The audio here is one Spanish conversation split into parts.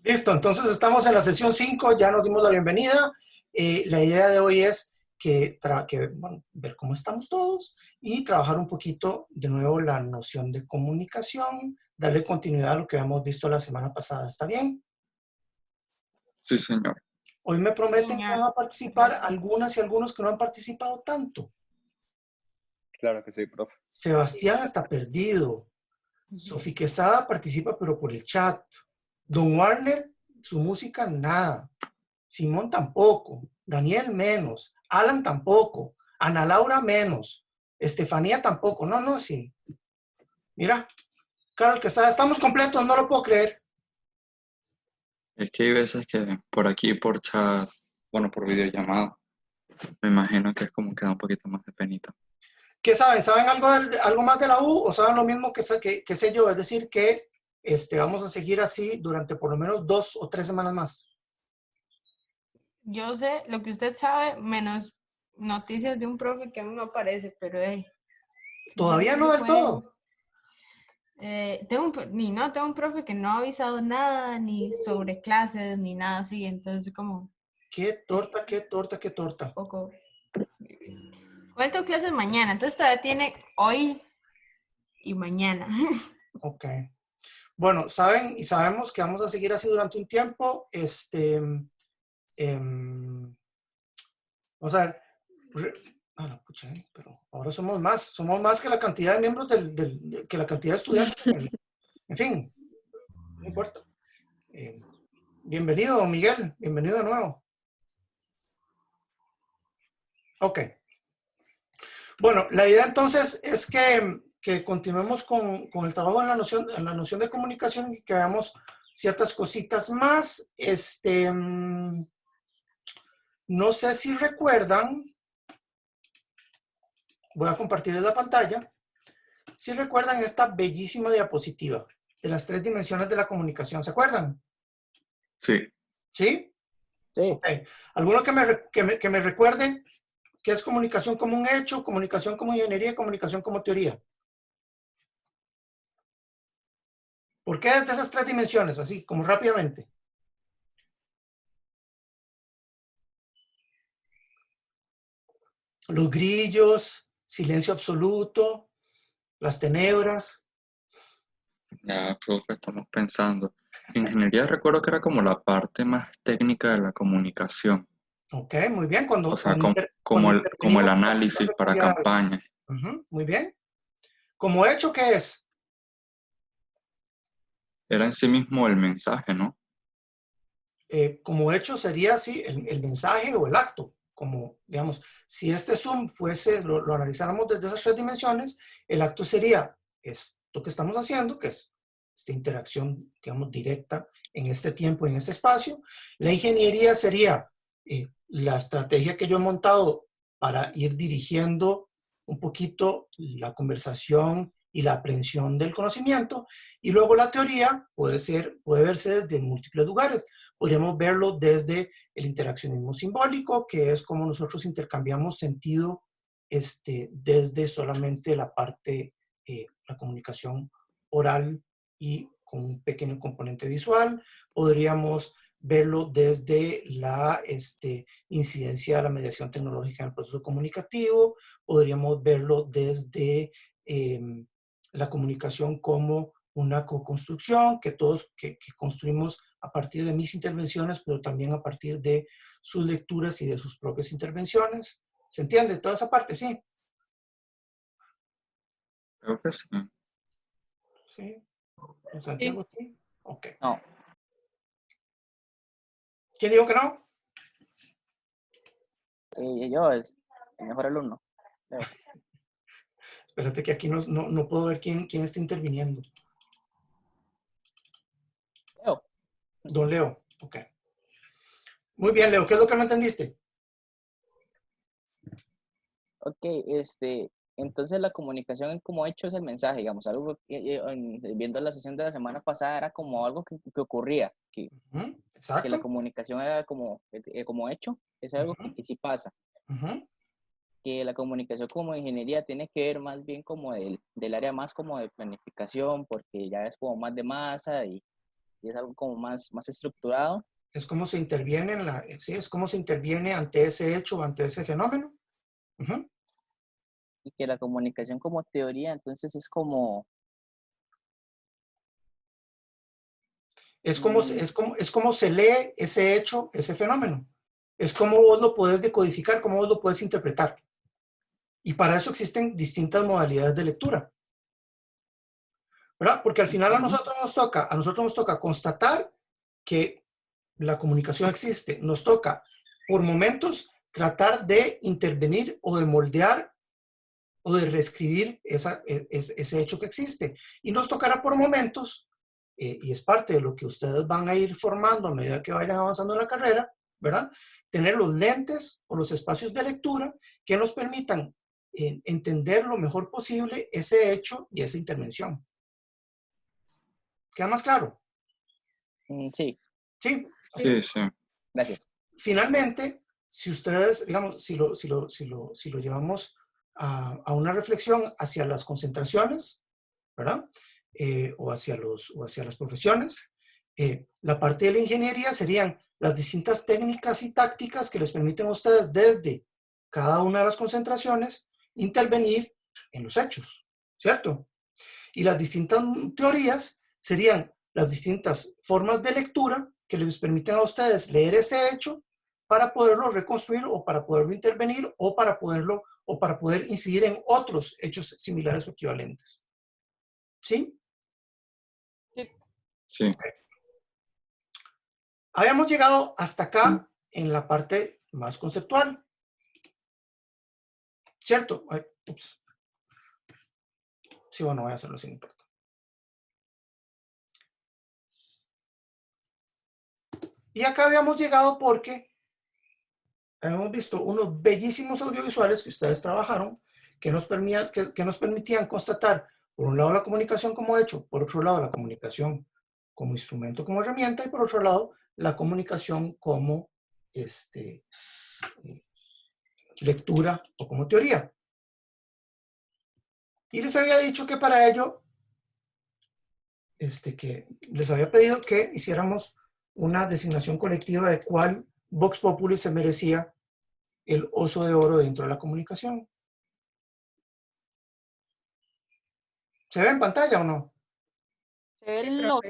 Listo, entonces estamos en la sesión 5, ya nos dimos la bienvenida. La idea de hoy es bueno, ver cómo estamos todos y trabajar un poquito de nuevo la noción de comunicación, darle continuidad a lo que habíamos visto la semana pasada. ¿Está bien? Sí, señor. Hoy me Sí, prometen que señor. van a participar algunas y algunos que no han participado tanto. Claro que sí, profe. Sebastián está perdido. Sofi Quesada participa pero por el chat. Don Warner, su música nada. Simón tampoco, Daniel menos, Alan tampoco, Ana Laura menos, Estefanía tampoco. No, no, sí. Mira, Carol Quesada, estamos completos, no lo puedo creer. Es que hay veces que por aquí, por chat, bueno, por videollamada, me imagino que es como que da un poquito más de penita. ¿Qué saben? ¿Saben algo más de la U o saben lo mismo que sé yo? Es decir, que vamos a seguir así durante por lo menos 2 o 3 semanas más. Yo sé lo que usted sabe, menos noticias de un profe que aún no aparece, pero yo no Todavía sé no si del todo. pueden. Tengo un profe que no ha avisado nada, ni sobre clases, ni nada así, entonces como Qué es torta, qué torta, qué torta. un poco. Igual tengo clases mañana, entonces todavía tiene hoy y mañana. Ok. Bueno, saben y sabemos que vamos a seguir así durante un tiempo. Em, Vamos a ver. La pucha, pero ahora somos más que la cantidad de miembros que la cantidad de estudiantes. En fin, no importa. Eh, Bienvenido, Miguel, bienvenido de nuevo. Ok. Bueno, la idea entonces es que continuemos con el trabajo en la noción de comunicación y que veamos ciertas cositas más. No sé si recuerdan, voy a compartirles la pantalla. Si recuerdan esta bellísima diapositiva de las 3 dimensiones de la comunicación, ¿se acuerdan? Sí. ¿Sí? Sí, Ok. ¿Alguno que me recuerde qué es comunicación como un hecho, comunicación como ingeniería y comunicación como teoría? ¿Por qué desde esas 3 dimensiones? Así, como rápidamente. Los grillos, silencio absoluto, las tenebras. Ya, profe, estamos pensando. Ingeniería recuerdo que era como la parte más técnica de la comunicación. Ok, muy bien. O sea, como el Intervenimos con análisis para campañas. muy bien. Como hecho, ¿qué es? Era en sí mismo el mensaje, ¿no? Como hecho sería así el mensaje o el acto. Como, digamos, si este Zoom lo analizáramos desde esas 3 dimensiones, el acto sería esto que estamos haciendo, que es esta interacción, digamos, directa en este tiempo, en este espacio. La ingeniería sería la estrategia que yo he montado para ir dirigiendo un poquito la conversación y la aprehensión del conocimiento. Y luego la teoría puede verse desde múltiples lugares. Podríamos verlo desde el interaccionismo simbólico, que es como nosotros intercambiamos sentido desde solamente la parte, la comunicación oral y con un pequeño componente visual. Podríamos verlo desde la incidencia de la mediación tecnológica en el proceso comunicativo. Podríamos verlo desde la comunicación como una co-construcción que todos que construimos a partir de mis intervenciones, pero también a partir de sus lecturas y de sus propias intervenciones. ¿Se entiende toda esa parte? Sí. Creo que sí. Sí. ¿En Santiago Sí. sí? Ok. no. ¿Quién dijo que no? Yo es el mejor alumno. Leo. Espérate que aquí no puedo ver quién está interviniendo. Leo. Don Leo. Ok. Muy bien, Leo. ¿Qué es lo que no entendiste? Ok, entonces la comunicación como hecho es el mensaje, digamos, algo que viendo la sesión de la semana pasada era como algo que ocurría, que la Exacto. comunicación era como hecho, es algo Ujú, que sí pasa, ujú. que la comunicación como ingeniería tiene que ver más bien como del área más como de planificación, porque ya es como más de masa y es algo como más estructurado. Es como se interviene sí, es como se interviene ante ese hecho o ante ese fenómeno. Uh-huh. Y que la comunicación como teoría, entonces es como... Es como se lee ese hecho, ese fenómeno. Es como vos lo puedes decodificar, cómo vos lo puedes interpretar. Y para eso existen distintas modalidades de lectura, ¿verdad? Porque al final a nosotros nos toca constatar que la comunicación existe. Nos toca, por momentos, tratar de intervenir o de moldear o de reescribir ese hecho que existe. Y nos tocará por momentos, y es parte de lo que ustedes van a ir formando a medida que vayan avanzando en la carrera, ¿verdad? Tener los lentes o los espacios de lectura que nos permitan entender lo mejor posible ese hecho y esa intervención. ¿Queda más claro? Sí. Sí. Sí, sí. Gracias. Finalmente, si ustedes, digamos, si lo llevamos a una reflexión hacia las concentraciones, ¿verdad? O hacia las profesiones, la parte de la ingeniería serían las distintas técnicas y tácticas que les permiten a ustedes desde cada una de las concentraciones intervenir en los hechos, ¿cierto? Y las distintas teorías serían las distintas formas de lectura que les permiten a ustedes leer ese hecho para poderlo reconstruir o para poderlo intervenir o para poder incidir en otros hechos similares o equivalentes. ¿Sí? Sí. Habíamos llegado hasta acá en la parte más conceptual. ¿Cierto? Ay, ups. Sí, bueno, voy a hacerlo sin importar. Y acá habíamos llegado porque hemos visto unos bellísimos audiovisuales que ustedes trabajaron que nos permitían constatar, por un lado, la comunicación como hecho, por otro lado, la comunicación como instrumento, como herramienta, y por otro lado, la comunicación como lectura o como teoría. Y les había dicho que para ello, que les había pedido que hiciéramos una designación colectiva de cuál Vox Populi se merecía el oso de oro dentro de la comunicación. ¿Se ve en pantalla o no? Se ve el logo.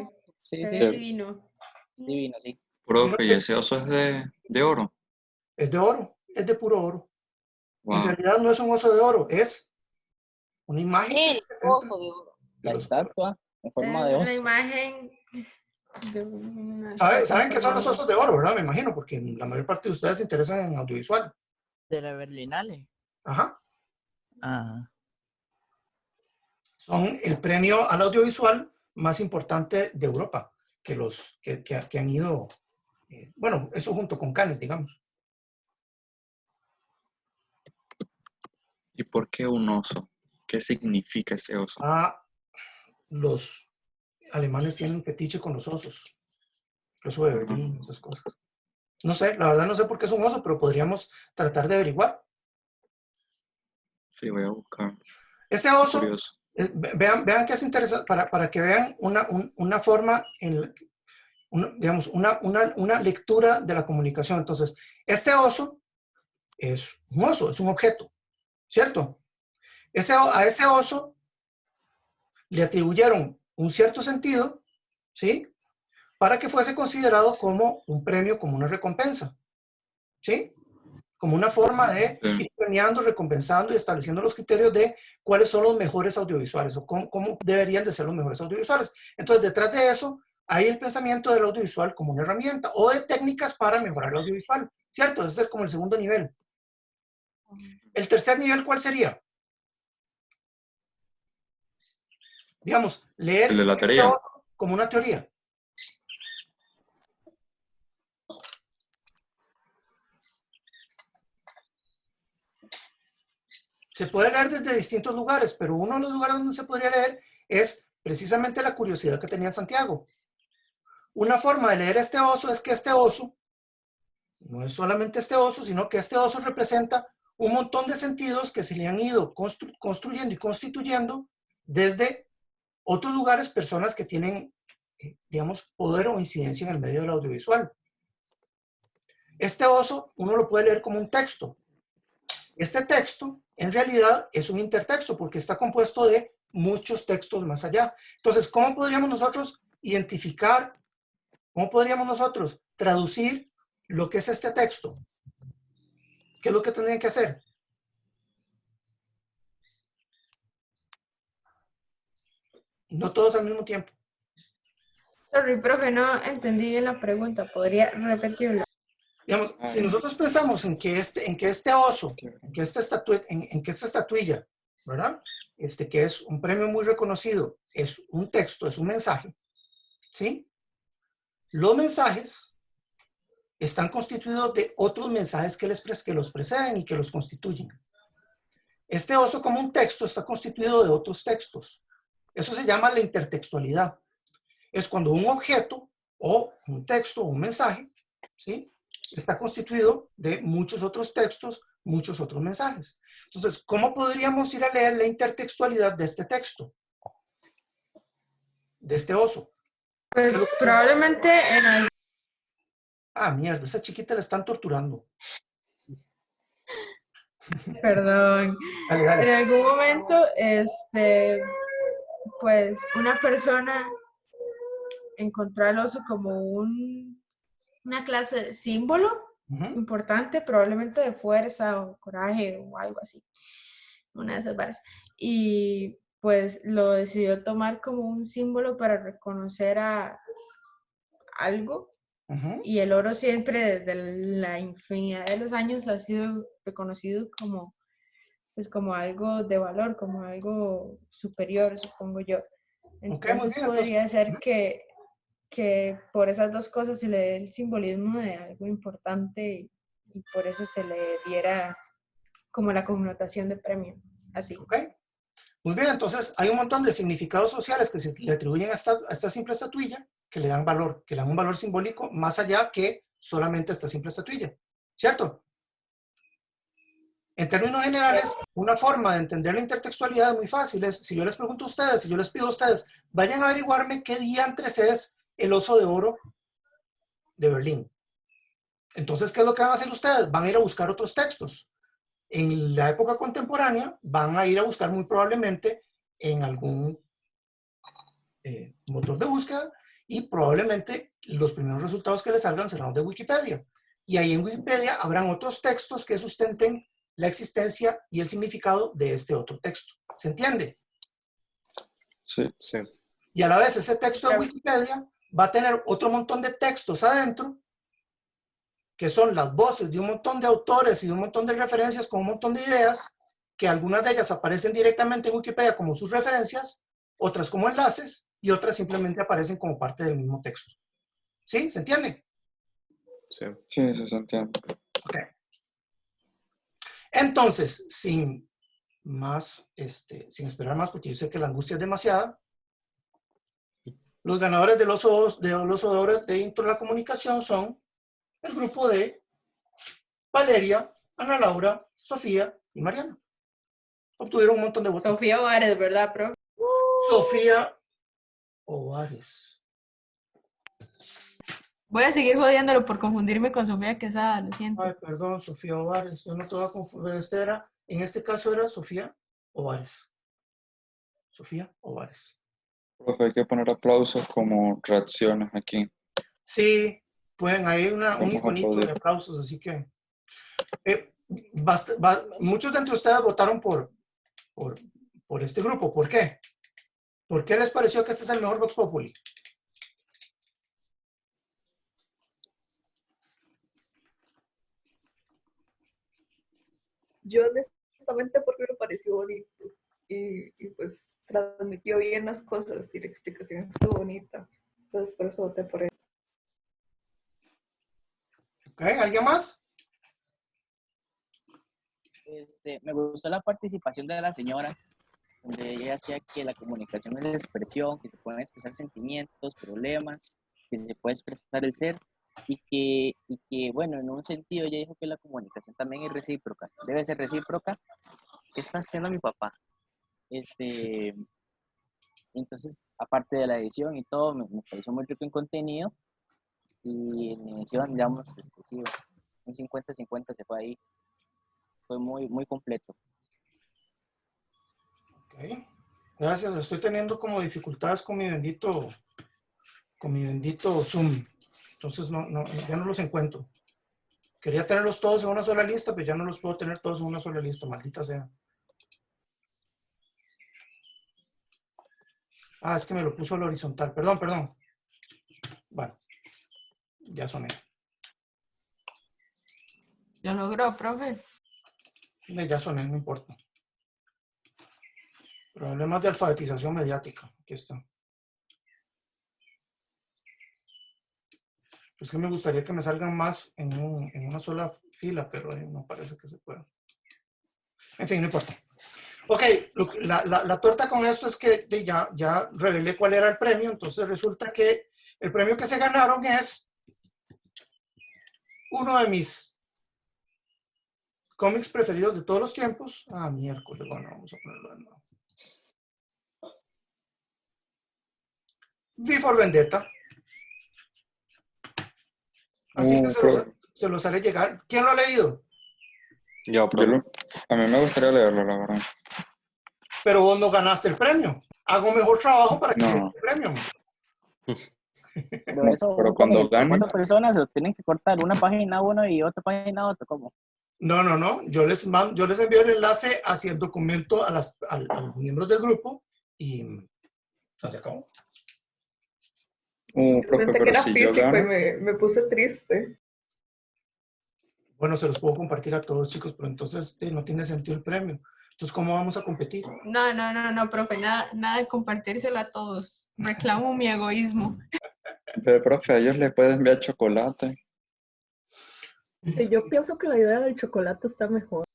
Sí, Se sí. ve divino. Divino, sí. Profe, ¿y ese oso es de oro? Es de oro, es de puro oro. Wow. En realidad no es un oso de oro, es una imagen que El representa oso de oro. La estatua en forma de Es una oso. imagen de una ¿Saben qué son estatua los osos de oro, verdad? Me imagino, porque la mayor parte de ustedes se interesan en audiovisual. De la Berlinale. Ajá. Ah, Son el premio al audiovisual más importante de Europa, que han ido, bueno, eso junto con Cannes, digamos. ¿Y por qué un oso? ¿Qué significa ese oso? Los alemanes tienen un fetiche con los osos. El oso de Berlín, esas cosas. No sé, la verdad no sé por qué es un oso, pero podríamos tratar de averiguar. Sí, voy a buscar. Ese oso, Curioso. vean que es interesante, para que vean una forma, digamos, una lectura de la comunicación. Entonces, este oso es un oso, es un objeto, ¿cierto? A ese oso le atribuyeron un cierto sentido, ¿sí? Para que fuese considerado como un premio, como una recompensa, ¿sí? Como una forma de ir premiando, recompensando y estableciendo los criterios de cuáles son los mejores audiovisuales o cómo deberían de ser los mejores audiovisuales. Entonces, detrás de eso hay el pensamiento del audiovisual como una herramienta o de técnicas para mejorar el audiovisual, ¿cierto? Ese es como el segundo nivel. El tercer nivel, ¿cuál sería? Digamos, leer El de la teoría. como una teoría. Se puede leer desde distintos lugares, pero uno de los lugares donde se podría leer es precisamente la curiosidad que tenía Santiago. Una forma de leer este oso es que este oso, no es solamente este oso, sino que este oso representa un montón de sentidos que se le han ido construyendo y constituyendo desde otros lugares, personas que tienen digamos, poder o incidencia en el medio del audiovisual. Este oso uno lo puede leer como un texto. Este texto en realidad es un intertexto porque está compuesto de muchos textos más allá. Entonces, ¿cómo podríamos nosotros identificar, cómo podríamos nosotros traducir lo que es este texto? ¿Qué es lo que tendrían que hacer? No todos al mismo tiempo. Sorry, profe, no entendí bien la pregunta. ¿Podría repetirlo? Digamos, si nosotros pensamos en que este oso, en que esta estatuilla, ¿verdad? Que es un premio muy reconocido, es un texto, es un mensaje, ¿sí? Los mensajes están constituidos de otros mensajes que los preceden y que los constituyen. Este oso como un texto está constituido de otros textos. Eso se llama la intertextualidad. Es cuando un objeto o un texto o un mensaje, ¿sí?, está constituido de muchos otros textos, muchos otros mensajes. Entonces, ¿cómo podríamos ir a leer la intertextualidad de este texto? De este oso. Pues probablemente en algún... Ah, mierda, esa chiquita la están torturando. Perdón. Dale, dale. En algún momento, pues una persona encontró al oso como una clase de símbolo importante, probablemente de fuerza o coraje o algo así, una de esas varas. Y pues lo decidió tomar como un símbolo para reconocer a algo. Y el oro siempre desde la infinidad de los años ha sido reconocido como, pues, como algo de valor, como algo superior, supongo yo. Entonces podría ser que por esas dos cosas se le dé el simbolismo de algo importante y por eso se le diera como la connotación de premio, así. Muy bien, entonces hay un montón de significados sociales que se le atribuyen a esta simple estatuilla que le dan valor, que le dan un valor simbólico más allá que solamente esta simple estatuilla, ¿cierto? En términos generales, una forma de entender la intertextualidad es muy fácil. Si yo les pregunto a ustedes, si yo les pido a ustedes, vayan a averiguarme qué diantres es el oso de oro de Berlín. Entonces, ¿qué es lo que van a hacer ustedes? Van a ir a buscar otros textos. En la época contemporánea, van a ir a buscar muy probablemente en algún motor de búsqueda y probablemente los primeros resultados que les salgan serán los de Wikipedia. Y ahí en Wikipedia habrán otros textos que sustenten la existencia y el significado de este otro texto. ¿Se entiende? Sí, sí. Y a la vez ese texto de Wikipedia va a tener otro montón de textos adentro, que son las voces de un montón de autores y de un montón de referencias con un montón de ideas, que algunas de ellas aparecen directamente en Wikipedia como sus referencias, otras como enlaces y otras simplemente aparecen como parte del mismo texto. ¿Sí? ¿Se entiende? Sí, sí, se entiende. Ok. Entonces, sin esperar más, porque yo sé que la angustia es demasiada, los ganadores del oso de oro dentro de la comunicación son el grupo de Valeria, Ana Laura, Sofía y Mariana. Obtuvieron un montón de votos. Sofía Ovares, ¿verdad, pro? Sofía Ovares. Voy a seguir jodiéndolo por confundirme con Sofía Quesada, lo siento. Ay, perdón, Sofía Ovares. Yo no te voy a confundir. En este caso era Sofía Ovares. Sofía Ovares. Profe, hay que poner aplausos como reacciones aquí. Sí, pueden, hay un Vamos a iconito de aplaudir. aplausos, así que muchos de entre ustedes votaron por este grupo. ¿Por qué? ¿Por qué les pareció que este es el mejor Vox Populi? Yo honestamente porque me pareció bonito y pues transmitió bien las cosas y la explicación estuvo bonita. Entonces por eso voté por él. ¿Ok? ¿Alguien más? Me gustó la participación de la señora, donde ella decía que la comunicación es la expresión, que se pueden expresar sentimientos, problemas, que se puede expresar el ser y que, bueno, en un sentido ella dijo que la comunicación también es recíproca, debe ser recíproca. ¿Qué está haciendo mi papá? Entonces, aparte de la edición y todo, me pareció muy rico en contenido. Y en edición, digamos, sí, un 50-50 se fue ahí. Fue muy, muy completo. Ok. Gracias. Estoy teniendo como dificultades con mi bendito Zoom. Entonces ya no los encuentro. Quería tenerlos todos en una sola lista, pero ya no los puedo tener todos en una sola lista, maldita sea. Ah, es que me lo puso al horizontal. Perdón. Bueno, ya soné. ¿Lo logró, profe? Ya soné, no importa. Problemas de alfabetización mediática. Aquí está. Es que me gustaría que me salgan más en una sola fila, pero no parece que se pueda. En fin, no importa. Ok, la torta con esto es que ya revelé cuál era el premio, entonces resulta que el premio que se ganaron es uno de mis cómics preferidos de todos los tiempos. Ah, miércoles, bueno, vamos a ponerlo de nuevo. V for Vendetta. Así que se los haré llegar. ¿Quién lo ha leído? Yo, a mí me gustaría leerlo, la verdad. Pero vos no ganaste el premio. Hago mejor trabajo para que No. se gane el premio. Pero No, eso, pero un cuando cómic entre gane- 4 personas, se lo tienen que cortar una página uno y otra página otro, ¿cómo? No. Yo les envío el enlace hacia el documento a los miembros del grupo y se acabó. Yo Profe, pensé que pero era si yo físico gano, y me puse triste. Bueno, se los puedo compartir a todos, chicos, pero entonces no tiene sentido el premio. Entonces, ¿cómo vamos a competir? No, profe, nada de compartírselo a todos. Reclamo mi egoísmo. pero, profe, a ellos les pueden enviar chocolate. Yo pienso que la idea del chocolate está mejor.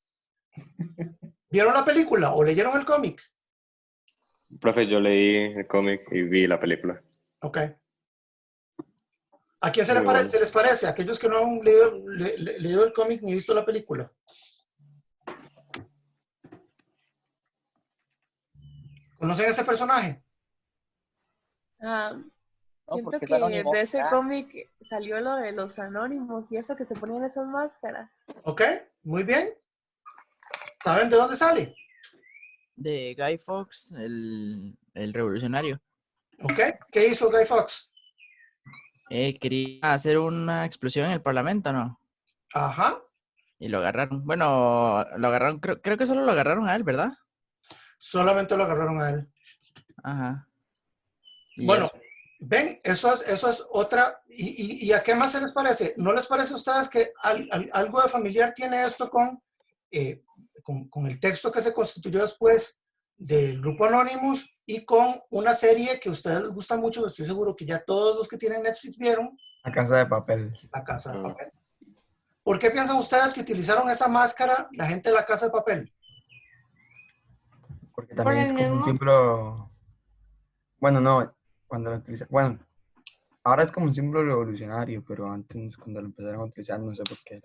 ¿Vieron la película o leyeron el cómic? Profe, yo leí el cómic y vi la película. Ok. ¿A quién Muy bueno. se les parece? ¿A aquellos que no han leído el cómic ni visto la película? ¿Conocen a ese personaje? No, Siento porque es que anónimo. de ese cómic salió lo de los anónimos y eso que se ponían esas máscaras. Ok, muy bien. ¿Saben de dónde sale? De Guy Fawkes, el revolucionario. Ok, ¿qué hizo Guy Fawkes? Quería hacer una explosión en el Parlamento, ¿no? Ajá. Y lo agarraron. Bueno, lo agarraron, creo que solo lo agarraron a él, ¿verdad? Solamente lo agarraron a él. Ajá. Y Bueno, eso. ven, eso es otra. ¿Y a qué más se les parece? ¿No les parece a ustedes que algo de familiar tiene esto con el texto que se constituyó después del grupo Anonymous y con una serie que a ustedes les gusta mucho, estoy seguro que ya todos los que tienen Netflix vieron? La Casa de Papel. La Casa de Papel. ¿Por qué piensan ustedes que utilizaron esa máscara la gente de la Casa de Papel? Porque también es como un símbolo. Bueno, no, cuando lo utilizan. Bueno, ahora es como un símbolo revolucionario, pero antes, cuando lo empezaron a utilizar, no sé por qué.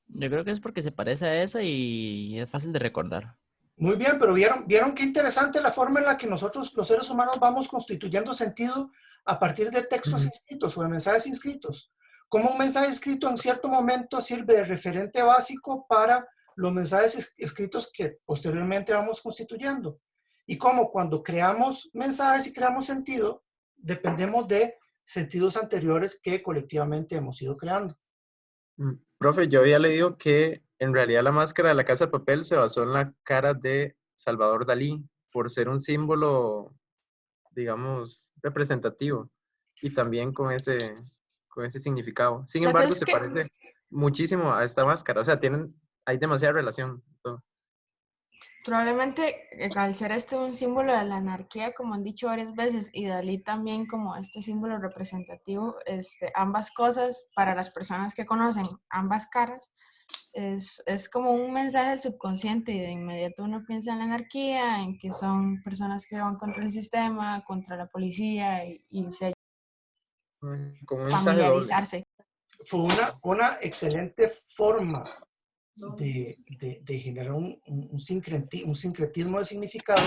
Yo creo que es porque se parece a esa y es fácil de recordar. Muy bien, pero ¿vieron qué interesante la forma en la que nosotros, los seres humanos, vamos constituyendo sentido a partir de textos inscritos o de mensajes inscritos? Como un mensaje escrito en cierto momento sirve de referente básico para los mensajes escritos que posteriormente vamos constituyendo. Y como cuando creamos mensajes y creamos sentido, dependemos de sentidos anteriores que colectivamente hemos ido creando. Profe, yo había leído que en realidad la máscara de la Casa de Papel se basó en la cara de Salvador Dalí por ser un símbolo, digamos, representativo y también con ese significado. Sin embargo, se parece muchísimo a esta máscara. O sea, hay demasiada relación. Probablemente al ser este un símbolo de la anarquía, como han dicho varias veces, y Dalí también como este símbolo representativo, ambas cosas, para las personas que conocen ambas caras, es como un mensaje del subconsciente y de inmediato uno piensa en la anarquía, en que son personas que van contra el sistema, contra la policía y se Con un familiarizarse. Fue una excelente forma de generar un sincretismo de significado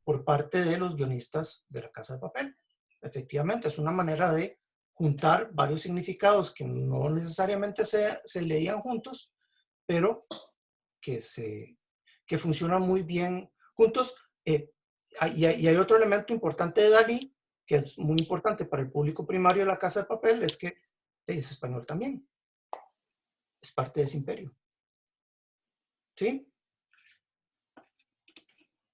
por parte de los guionistas de La Casa de Papel. Efectivamente, es una manera de juntar varios significados que no necesariamente se leían juntos, pero que funcionan muy bien juntos. Y hay otro elemento importante de Dalí, que es muy importante para el público primario de La Casa de Papel, es que es español también. Es parte de ese imperio. ¿Sí?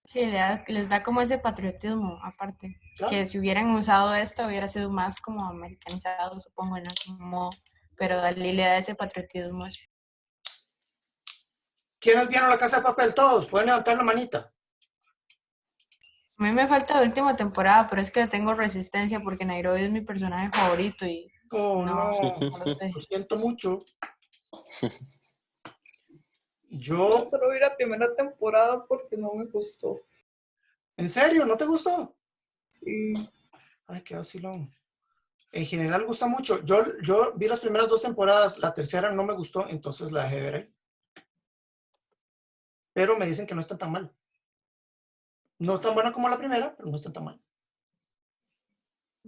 Sí, les da como ese patriotismo aparte. Claro. Que si hubieran usado esto hubiera sido más como americanizado, supongo, en algún modo. Pero Dalí le da ese patriotismo. ¿Quiénes vieron La Casa de Papel? Todos. Pueden levantar la manita. A mí me falta la última temporada, pero es que tengo resistencia porque Nairobi es mi personaje favorito y Oh, no no. lo sé. Lo siento mucho. Yo solo vi la primera temporada porque no me gustó. ¿En serio? ¿No te gustó? Sí. Ay, qué vacilón. En general gusta mucho. Yo vi las primeras 2 temporadas, la tercera no me gustó, entonces la dejé de ver ahí. Pero me dicen que no está tan mal. No tan buena como la primera, pero no está tan mal.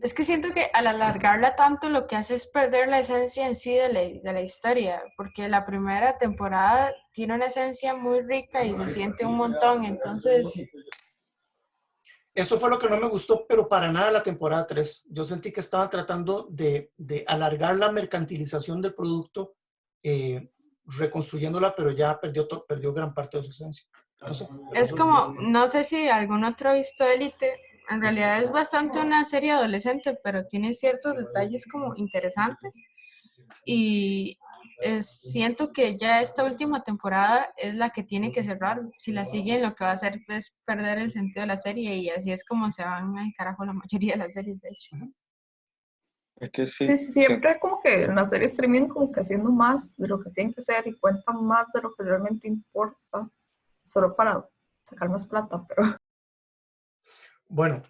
Es que siento que al alargarla tanto lo que hace es perder la esencia en sí de la historia, porque la primera temporada tiene una esencia muy rica y se siente un montón, entonces... Eso fue lo que no me gustó, pero para nada la temporada 3. Yo sentí que estaban tratando de alargar la mercantilización del producto, reconstruyéndola, pero ya perdió gran parte de su esencia. No sé. Es como, no sé si algún otro ha visto Élite, en realidad es bastante una serie adolescente, pero tiene ciertos detalles como interesantes y siento que ya esta última temporada es la que tiene que cerrar. Si la siguen, lo que va a hacer es perder el sentido de la serie y así es como se van al carajo la mayoría de las series, de hecho. Es que sí. Sí, siempre como que en las series terminan como que haciendo más de lo que tienen que hacer y cuentan más de lo que realmente importa, solo para sacar más plata, pero... Bueno,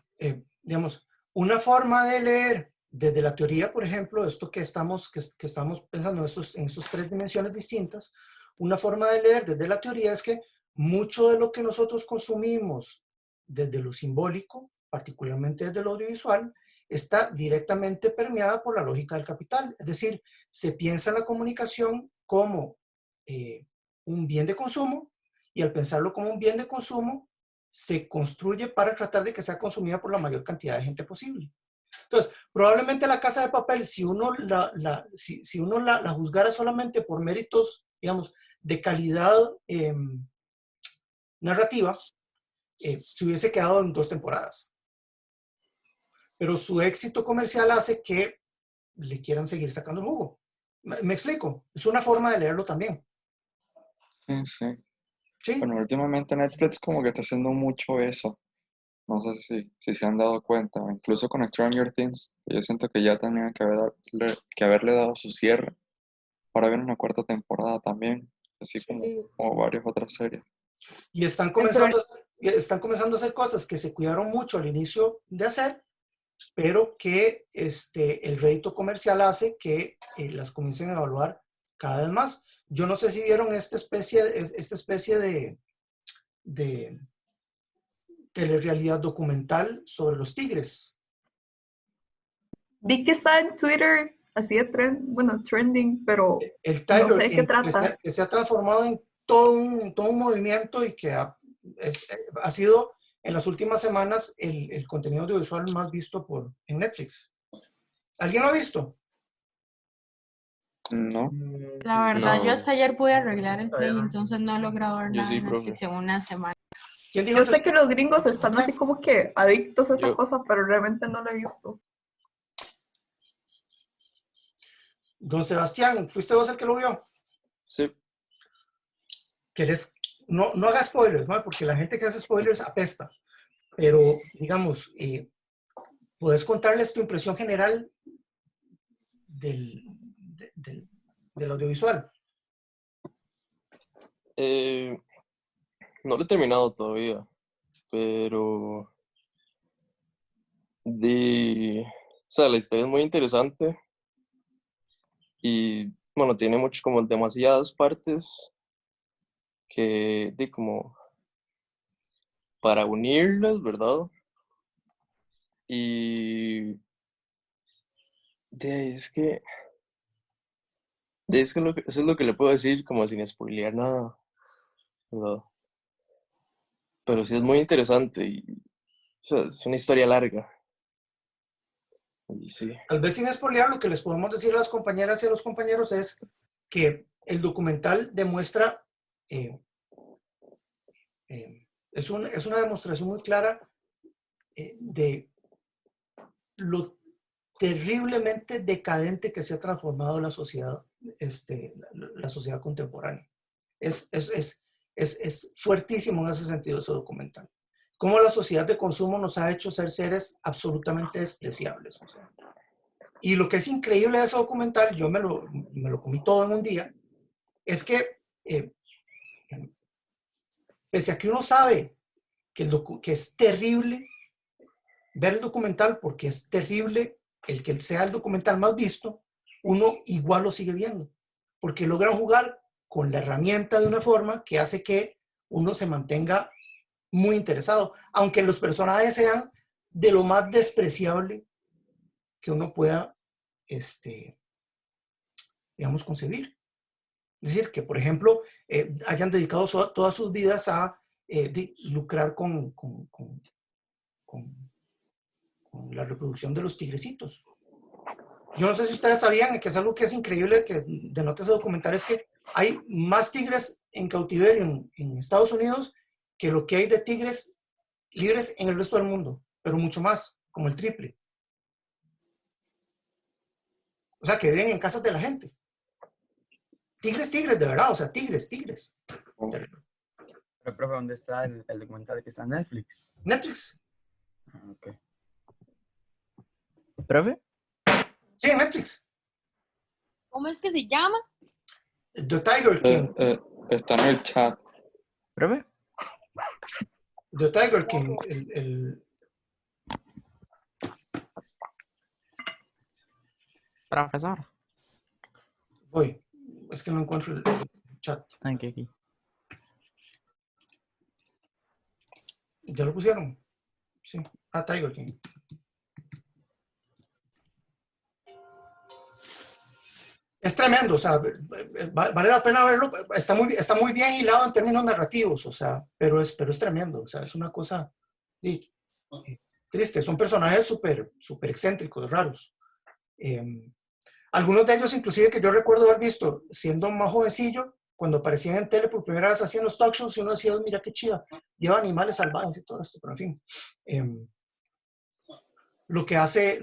digamos, una forma de leer desde la teoría, por ejemplo, esto que estamos pensando en estos 3 dimensiones distintas, una forma de leer desde la teoría es que mucho de lo que nosotros consumimos desde lo simbólico, particularmente desde lo audiovisual, está directamente permeada por la lógica del capital. Es decir, se piensa en la comunicación como un bien de consumo y al pensarlo como un bien de consumo, se construye para tratar de que sea consumida por la mayor cantidad de gente posible. Entonces, probablemente La Casa de Papel, si uno la juzgara solamente por méritos, digamos, de calidad narrativa, se hubiese quedado en 2 temporadas. Pero su éxito comercial hace que le quieran seguir sacando el jugo. ¿Me explico? Es una forma de leerlo también. Sí, sí. ¿Sí? Bueno, últimamente Netflix como que está haciendo mucho eso. No sé si se han dado cuenta. Incluso con Stranger Things, yo siento que ya tenían que haberle dado su cierre para ver una 4ª temporada también, así como varias otras series. Y están comenzando a hacer cosas que se cuidaron mucho al inicio de hacer, pero que el rédito comercial hace que las comiencen a evaluar cada vez más. Yo no sé si vieron esta especie de telerrealidad documental sobre los tigres. Vi que está en Twitter, así de trending, pero el Tiger no sé de qué King, trata. que se ha transformado en todo un movimiento y que ha sido en las últimas semanas el contenido audiovisual más visto en Netflix. ¿Alguien lo ha visto? No. La verdad, No. yo hasta ayer pude arreglar el Play, entonces no he logrado ver nada sí, en Netflix profe. en una semana. ¿Quién dijo Yo sé que los gringos están así como que adictos a esa Yo. cosa, pero realmente no lo he visto. Don Sebastián, ¿fuiste vos el que lo vio? Sí. No haga spoilers, ¿no? Porque la gente que hace spoilers apesta. Pero, digamos, ¿puedes contarles tu impresión general del audiovisual? No lo he terminado todavía, pero o sea, la historia es muy interesante y bueno, tiene como demasiadas partes que de como para unirlos, ¿verdad? Y es que eso es lo que le puedo decir como sin spoilear nada, ¿verdad? Pero sí es muy interesante y o sea, es una historia larga. Y sí. Tal vez sin spoilear, lo que les podemos decir a las compañeras y a los compañeros es que el documental demuestra, es una demostración muy clara de lo terriblemente decadente que se ha transformado la sociedad, la sociedad contemporánea. Es fuertísimo en ese sentido ese documental. Cómo la sociedad de consumo nos ha hecho ser seres absolutamente despreciables. O sea. Y lo que es increíble de ese documental, yo me lo comí todo en un día, es que pese a que uno sabe que es terrible ver el documental, porque es terrible el que sea el documental más visto, uno igual lo sigue viendo, porque logran jugar con la herramienta de una forma que hace que uno se mantenga muy interesado, aunque los personajes sean de lo más despreciable que uno pueda, digamos, concebir. Es decir, que, por ejemplo, hayan dedicado todas sus vidas a lucrar con la reproducción de los tigrecitos. Yo no sé si ustedes sabían que es algo que es increíble, que denota ese documental, es que hay más tigres en cautiverio en Estados Unidos que lo que hay de tigres libres en el resto del mundo, pero mucho más, como el triple. O sea, que viven en casas de la gente. Tigres, de verdad, o sea, tigres. Pero, profe, ¿dónde está el documental que está en Netflix? Netflix. Ok. ¿Profe? Sí, en Netflix. ¿Cómo es que se llama? The Tiger King. Está en el chat. ¿Profe? The Tiger King. Profesor. Voy. Es que no encuentro el chat. Aquí. ¿Ya lo pusieron? Sí. Tiger King. Es tremendo, o sea, vale la pena verlo. Está muy bien hilado en términos narrativos, o sea, pero es tremendo, o sea, es una cosa triste. Son personajes súper excéntricos, raros. Algunos de ellos, inclusive, que yo recuerdo haber visto siendo más jovencillo, cuando aparecían en tele por primera vez haciendo los talk shows, y uno decía, mira qué chiva, lleva animales salvajes y todo esto, pero en fin. Lo que hace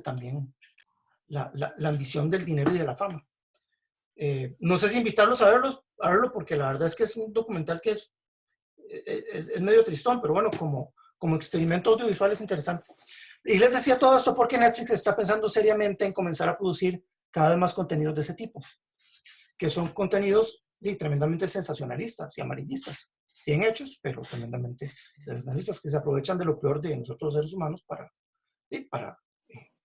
también la ambición del dinero y de la fama. No sé si invitarlos a verlo, porque la verdad es que es un documental que es medio tristón, pero bueno, como experimento audiovisual es interesante. Y les decía todo esto porque Netflix está pensando seriamente en comenzar a producir cada vez más contenidos de ese tipo, que son contenidos tremendamente sensacionalistas y amarillistas, bien hechos, pero tremendamente sensacionalistas, que se aprovechan de lo peor de nosotros los seres humanos para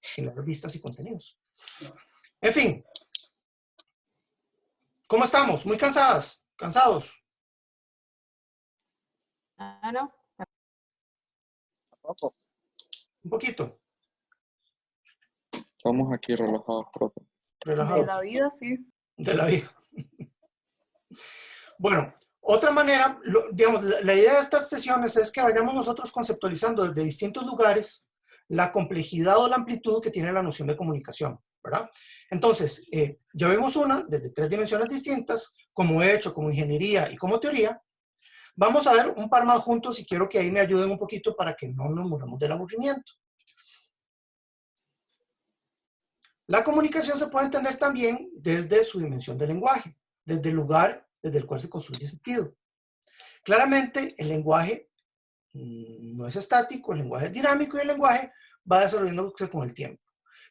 generar vistas y contenidos. En fin, ¿cómo estamos? ¿Muy cansadas? ¿Cansados? No. Tampoco. Un poquito. Estamos aquí relajados, profe. Relajados. De la vida, sí. De la vida. Bueno, otra manera, digamos, la idea de estas sesiones es que vayamos nosotros conceptualizando desde distintos lugares la complejidad o la amplitud que tiene la noción de comunicación, ¿verdad? Entonces, ya vimos una desde 3 dimensiones distintas, como hecho, como ingeniería y como teoría. Vamos a ver un par más juntos y quiero que ahí me ayuden un poquito para que no nos muramos del aburrimiento. La comunicación se puede entender también desde su dimensión de lenguaje, desde el lugar desde el cual se construye sentido. Claramente, el lenguaje no es estático, el lenguaje es dinámico y el lenguaje va desarrollándose con el tiempo.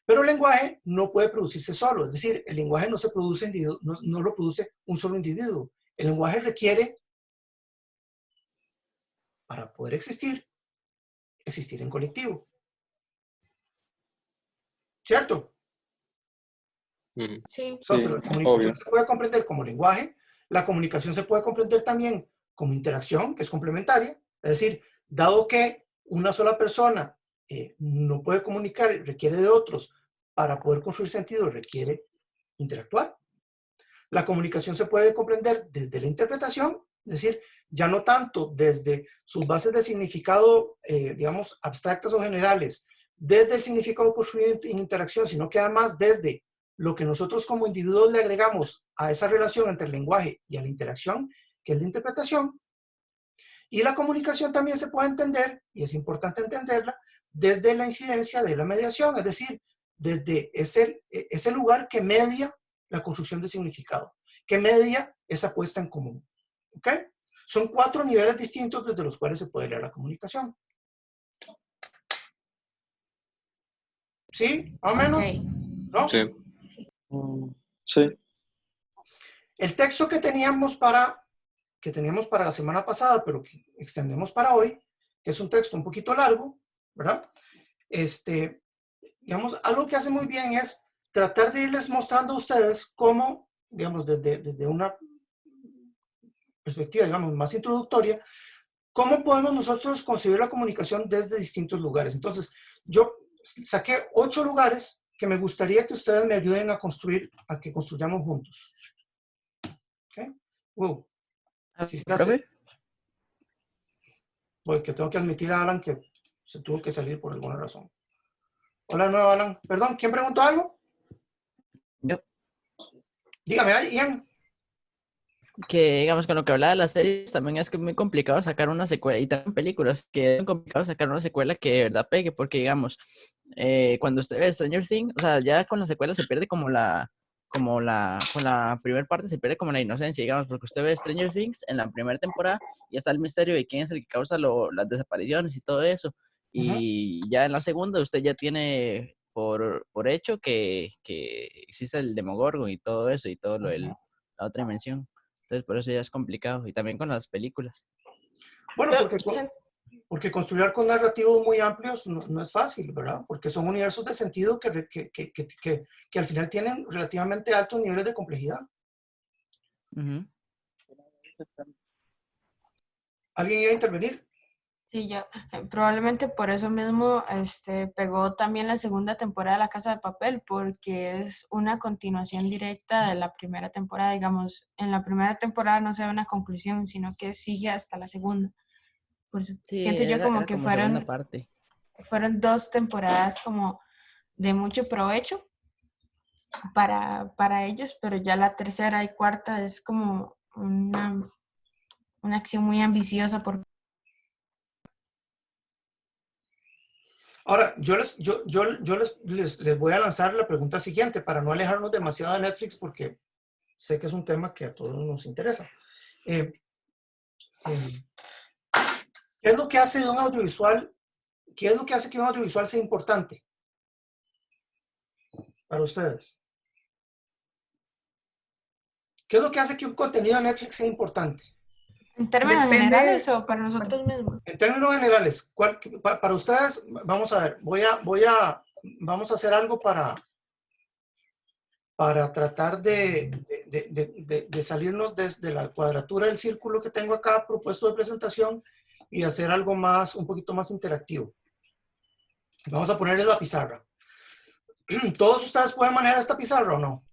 Pero el lenguaje no puede producirse solo, es decir, el lenguaje no se produce, no lo produce un solo individuo. El lenguaje requiere, para poder existir en colectivo. ¿Cierto? Sí. Entonces, la comunicación se puede comprender como lenguaje, La comunicación se puede comprender también como interacción, que es complementaria. Es decir, dado que una sola persona no puede comunicar y requiere de otros para poder construir sentido, requiere interactuar. La comunicación se puede comprender desde la interpretación, es decir, ya no tanto desde sus bases de significado, digamos, abstractas o generales, desde el significado construido en interacción, sino que además desde lo que nosotros como individuos le agregamos a esa relación entre el lenguaje y a la interacción, que es la interpretación. Y la comunicación también se puede entender, y es importante entenderla, desde la incidencia de la mediación, es decir, desde ese lugar que media la construcción de significado, que media esa puesta en común. ¿Ok? Son 4 niveles distintos desde los cuales se puede leer la comunicación. ¿Sí? ¿Más o menos? Ok. ¿No? Sí. Sí. El texto que teníamos para la semana pasada, pero que extendemos para hoy, que es un texto un poquito largo, ¿verdad? Digamos, algo que hace muy bien es tratar de irles mostrando a ustedes cómo, digamos, desde una perspectiva, digamos, más introductoria, cómo podemos nosotros concebir la comunicación desde distintos lugares. Entonces, yo saqué 8 lugares que me gustaría que ustedes me ayuden a construir, a que construyamos juntos. ¿Ok? Wow. Si se hace, porque tengo que admitir a Alan que se tuvo que salir por alguna razón. Hola de nuevo, Alan. Perdón, ¿quién preguntó algo? Yo. Dígame, Ian. Que digamos con lo que hablaba de las series también es que es muy complicado sacar una secuela y también películas que es muy complicado sacar una secuela que de verdad pegue porque digamos cuando usted ve Stranger Things, o sea, ya con la secuela se pierde con la primera parte se pierde como la inocencia, digamos, porque usted ve Stranger Things en la primera temporada y está el misterio de quién es el que causa las desapariciones y todo eso, y ya en la segunda usted ya tiene por hecho que existe el Demogorgon y todo eso y todo lo de la otra dimensión. Entonces, por eso ya es complicado. Y también con las películas. Bueno, porque construir con narrativos muy amplios no es fácil, ¿verdad? Porque son universos de sentido que al final tienen relativamente altos niveles de complejidad. ¿Alguien iba a intervenir? Sí, yo. Probablemente por eso mismo pegó también la segunda temporada de La Casa de Papel, porque es una continuación directa de la primera temporada. Digamos, en la primera temporada no se ve una conclusión, sino que sigue hasta la segunda. Por eso Sí, siento yo como que como segunda parte. fueron 2 temporadas como de mucho provecho para ellos, pero ya la tercera y cuarta es como una acción muy ambiciosa por... Ahora, yo les voy a lanzar la pregunta siguiente para no alejarnos demasiado de Netflix porque sé que es un tema que a todos nos interesa. ¿Qué es lo que hace de un audiovisual? ¿Qué es lo que hace que un audiovisual sea importante para ustedes? ¿Qué es lo que hace que un contenido de Netflix sea importante? ¿En términos generales o para nosotros mismos? En términos generales, para ustedes, vamos a ver, vamos a hacer algo para tratar de salirnos desde la cuadratura del círculo que tengo acá propuesto de presentación y hacer algo más, un poquito más interactivo. Vamos a ponerle la pizarra. ¿Todos ustedes pueden manejar esta pizarra o no?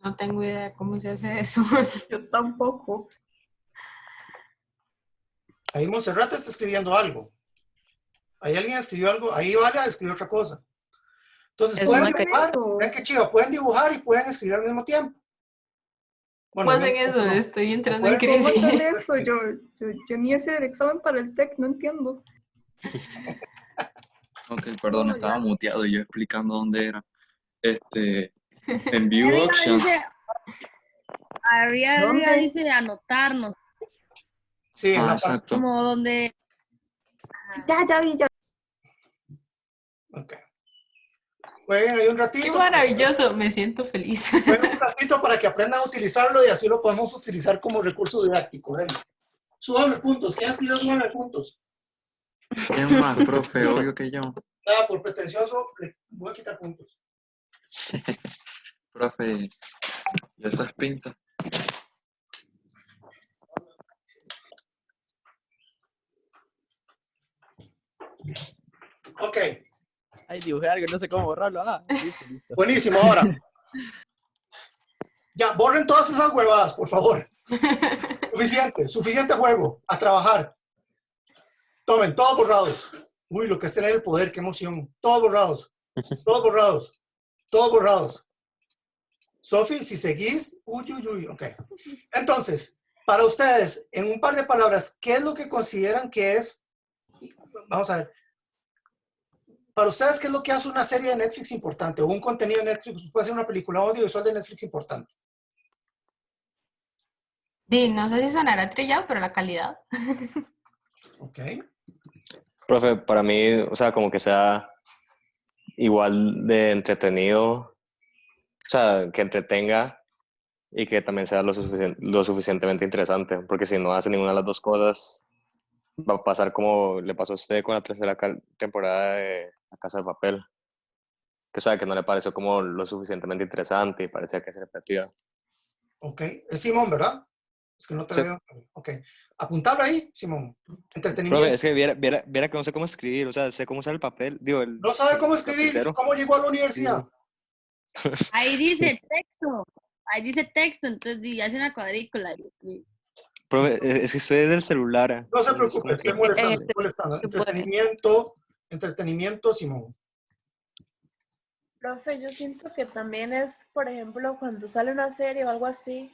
No tengo idea de cómo se hace eso. Yo tampoco. Ahí Monserrate está escribiendo algo. Ahí alguien escribió algo. Ahí Vale escribió otra cosa. Entonces, pueden dibujar. Vean qué chido. Pueden dibujar y pueden escribir al mismo tiempo. Bueno, hacen eso? Estoy entrando en crisis. ¿Cómo hacen eso? Yo ni hice el examen para el TEC, no entiendo. Ok, perdón, estaba muteado y yo explicando dónde era. En View Options. Arriba dice anotarnos. Sí, exacto. Como donde... Ya vi. Ok. Jueguen ahí un ratito. ¡Qué maravilloso! Me siento feliz. Jueguen un ratito para que aprendan a utilizarlo y así lo podemos utilizar como recurso didáctico. Súbanme puntos. ¿Quién escribió súbanme puntos? ¿Quién más, profe? Obvio que yo. Nada, por pretencioso, le voy a quitar puntos. Profe, ¿y esas pintas? Ok, Ay, dibujé algo, no sé cómo borrarlo. Ah, listo, listo. buenísimo. Ahora, ya, borren todas esas huevadas, por favor. Suficiente juego. A trabajar. Tomen, todos borrados. Uy, lo que es tener el poder, qué emoción. Todos borrados. Todos borrados. Todos borrados. Sofi, si seguís, uy, ok. Entonces, para ustedes, en un par de palabras, ¿qué es lo que consideran que es? Vamos a ver. Para ustedes, ¿qué es lo que hace una serie de Netflix importante? O un contenido de Netflix, puede ser una película audiovisual de Netflix importante. No sé si sonará trillado, pero la calidad. Ok. Profe, para mí, o sea, como que sea igual de entretenido, o sea, que entretenga y que también sea lo suficientemente interesante, porque si no hace ninguna de las dos cosas, va a pasar como le pasó a usted con la tercera temporada de La Casa de Papel, que, o sea, que no le pareció como lo suficientemente interesante y parecía que se repetía. Ok. Es Simón, ¿verdad? Es que no te Sí. veo. Ok. Apuntalo ahí, Simón. Entretenimiento. Profe, es que viera que no sé cómo escribir, o sea, sé cómo usar el papel, digo, No sabe cómo el escribir. lapicero. ¿Cómo llegó a la universidad? Sí. Ahí dice texto. Ahí dice texto, entonces hace una cuadrícula y escribe. Profe, es que estoy en el celular. No se Entonces, preocupe, como estoy que... molestando, sí. estoy molestando. se puede. Entretenimiento, Simón. Profe, yo siento que también es, por ejemplo, cuando sale una serie o algo así,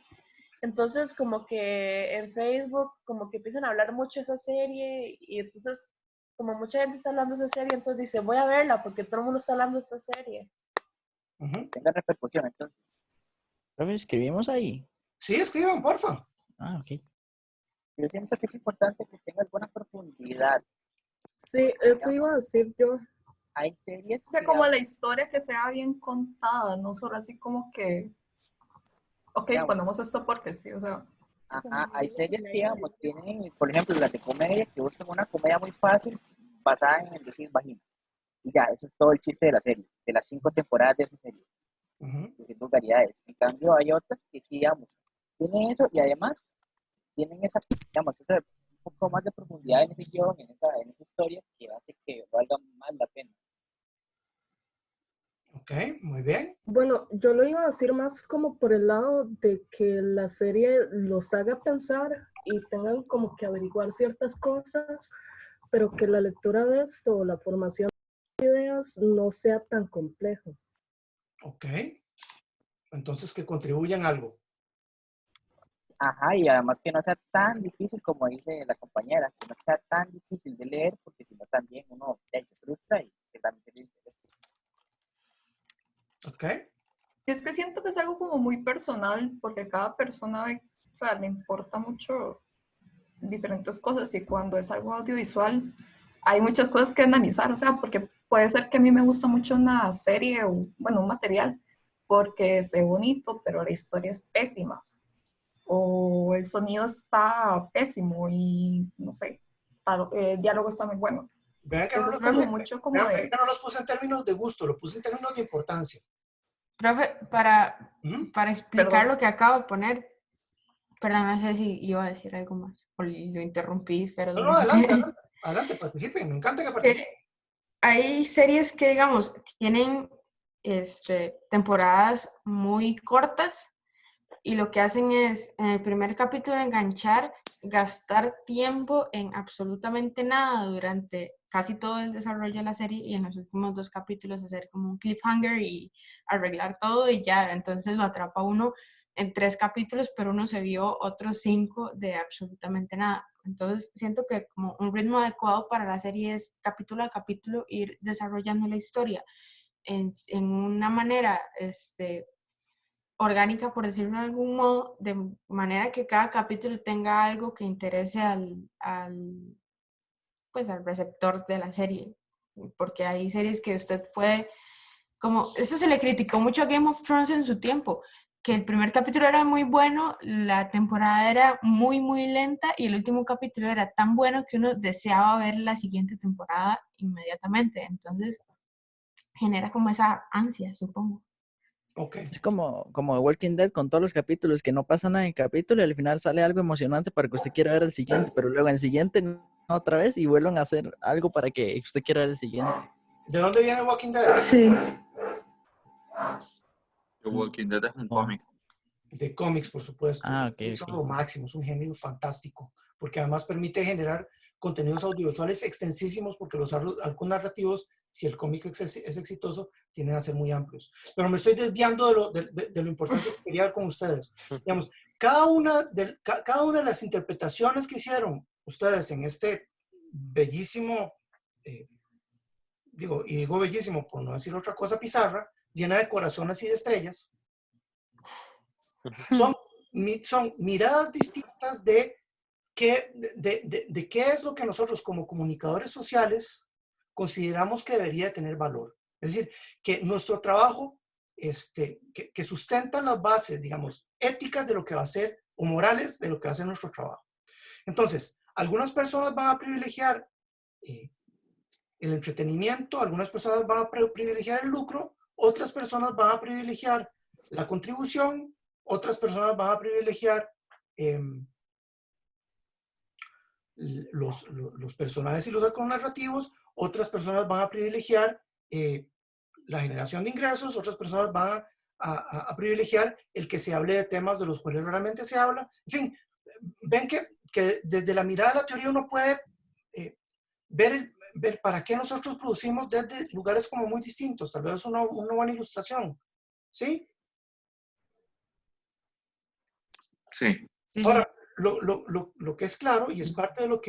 entonces como que en Facebook como que empiezan a hablar mucho de esa serie y entonces como mucha gente está hablando de esa serie, entonces dice, voy a verla porque todo el mundo está hablando de esa serie. Tenga repercusión, entonces. Profe, ¿escribimos ahí? Sí, escriban, porfa. Ah, ok. Yo siento que es importante que tengas buena profundidad. Sí, eso iba a decir yo. Hay series O sea, que, como la historia que sea bien contada, no solo así como que, ok, digamos, ponemos esto porque sí, o sea. ajá, hay series que, digamos, tienen, por ejemplo, las de comedia, que buscan una comedia muy fácil basada en el decir vagina. Y ya, ese es todo el chiste de la serie, de las 5 temporadas de esa serie, de 5 variedades. En cambio, hay otras que sí, digamos, tienen eso y además tienen esa, digamos, esa, un poco más de profundidad en ese guión, en esa historia, que hace que valga más la pena. Ok, muy bien. Bueno, yo lo iba a decir más como por el lado de que la serie los haga pensar y tengan como que averiguar ciertas cosas, pero que la lectura de esto o la formación de ideas no sea tan complejo. Ok. Entonces que contribuyan algo. Ajá, y además que no sea tan difícil como dice la compañera, que no sea tan difícil de leer, porque si no también uno ya se frustra y que también se le interesa. Ok. Es que siento que es algo como muy personal, porque cada persona ve, o sea, le importa mucho diferentes cosas y cuando es algo audiovisual hay muchas cosas que analizar, o sea, porque puede ser que a mí me gusta mucho una serie o, bueno, un material porque es bonito, pero la historia es pésima o el sonido está pésimo y no sé, el diálogo está muy bueno. Vean que no Entonces los puse, mucho como vean de... que no los puse en términos de gusto, lo puse en términos de importancia. Profe, para explicar Perdón. lo que acabo de poner, perdón, no sé si iba a decir algo más, o lo interrumpí, pero No, adelante, participen, me encanta que participen. hay series que, digamos, tienen temporadas muy cortas y lo que hacen es, en el primer capítulo, enganchar, gastar tiempo en absolutamente nada durante casi todo el desarrollo de la serie y en los últimos 2 capítulos hacer como un cliffhanger y arreglar todo y ya, entonces lo atrapa uno en 3 capítulos, pero uno se vio otros 5 de absolutamente nada. Entonces siento que como un ritmo adecuado para la serie es capítulo a capítulo ir desarrollando la historia en una manera orgánica, por decirlo de algún modo, de manera que cada capítulo tenga algo que interese pues, al receptor de la serie. Porque hay series que usted puede, como, eso se le criticó mucho a Game of Thrones en su tiempo, que el primer capítulo era muy bueno, la temporada era muy, muy lenta y el último capítulo era tan bueno que uno deseaba ver la siguiente temporada inmediatamente. Entonces, genera como esa ansia, supongo. Okay. Es como Walking Dead con todos los capítulos, que no pasa nada en el capítulo y al final sale algo emocionante para que usted quiera ver el siguiente, pero luego en el siguiente otra vez y vuelvan a hacer algo para que usted quiera ver el siguiente. ¿De dónde viene Walking Dead? Sí. The Walking Dead es un cómic. De cómics, por supuesto. Ah, ok, Es ok. lo máximo, es un género fantástico, porque además permite generar contenidos audiovisuales extensísimos, porque los arcos narrativos, si el cómic es exitoso, tienden a ser muy amplios. Pero me estoy desviando de lo importante que quería ver con ustedes. Digamos, cada una de las interpretaciones que hicieron ustedes en este bellísimo, digo bellísimo por no decir otra cosa, pizarra, llena de corazones y de estrellas, son miradas distintas de qué es lo que nosotros como comunicadores sociales consideramos que debería tener valor. Es decir, que nuestro trabajo, que sustentan las bases, digamos, éticas de lo que va a ser, o morales de lo que va a ser nuestro trabajo. Entonces, algunas personas van a privilegiar el entretenimiento, algunas personas van a privilegiar el lucro, otras personas van a privilegiar la contribución, otras personas van a privilegiar los personajes y los arcos narrativos, otras personas van a privilegiar la generación de ingresos, otras personas van a privilegiar el que se hable de temas de los cuales raramente se habla. En fin, ven que desde la mirada de la teoría uno puede ver para qué nosotros producimos desde lugares como muy distintos. Tal vez es una buena ilustración. ¿Sí? Sí. Ahora, lo que es claro, y es parte de lo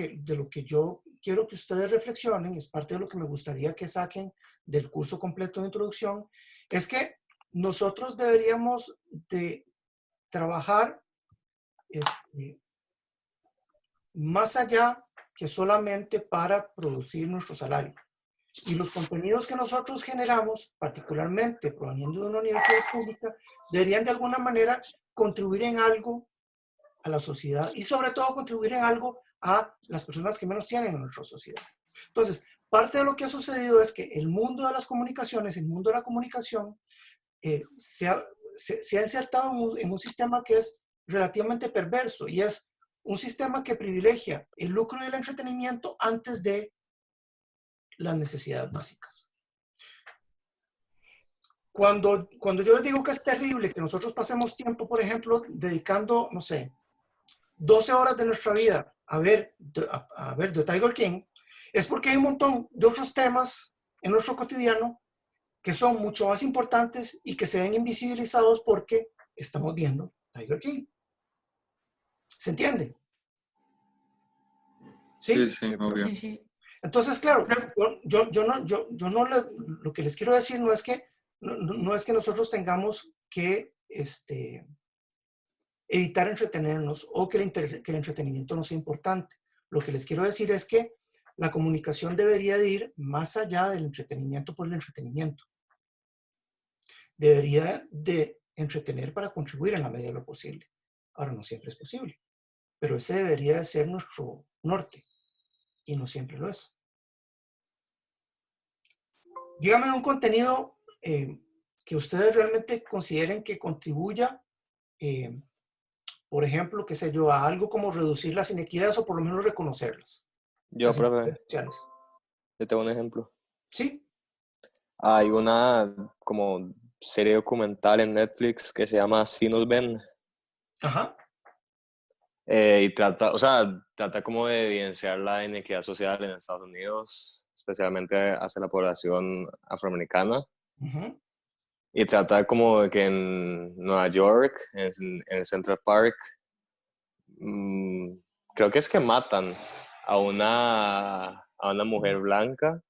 que yo quiero que ustedes reflexionen, es parte de lo que me gustaría que saquen del curso completo de introducción, es que nosotros deberíamos de trabajar más allá que solamente para producir nuestro salario. Y los contenidos que nosotros generamos, particularmente proveniendo de una universidad pública, deberían de alguna manera contribuir en algo a la sociedad y sobre todo contribuir en algo a las personas que menos tienen en nuestra sociedad. Entonces, parte de lo que ha sucedido es que el mundo de las comunicaciones, el mundo de la comunicación, se ha insertado en un sistema que es relativamente perverso y es un sistema que privilegia el lucro y el entretenimiento antes de las necesidades básicas. Cuando yo les digo que es terrible que nosotros pasemos tiempo, por ejemplo, dedicando, no sé, 12 horas de nuestra vida a ver The Tiger King, es porque hay un montón de otros temas en nuestro cotidiano que son mucho más importantes y que se ven invisibilizados porque estamos viendo Tiger King. ¿Se entiende? ¿Sí? Sí, obvio. Sí, sí. Entonces, claro, lo que les quiero decir no es que nosotros tengamos que evitar entretenernos o que el entretenimiento no sea importante. Lo que les quiero decir es que la comunicación debería de ir más allá del entretenimiento por el entretenimiento. Debería de entretener para contribuir en la medida de lo posible. Ahora, no siempre es posible, pero ese debería de ser nuestro norte y no siempre lo es. Dígame un contenido que ustedes realmente consideren que contribuya, por ejemplo, qué sé yo, a algo como reducir las inequidades o por lo menos reconocerlas. Yo, profe, Sociales. yo tengo un ejemplo. Sí. Hay una como serie documental en Netflix que se llama Si nos ven. Ajá. Y trata como de evidenciar la inequidad social en Estados Unidos, especialmente hacia la población afroamericana. Uh-huh. Y trata como de que en Nueva York, en Central Park, creo que es que matan a una mujer blanca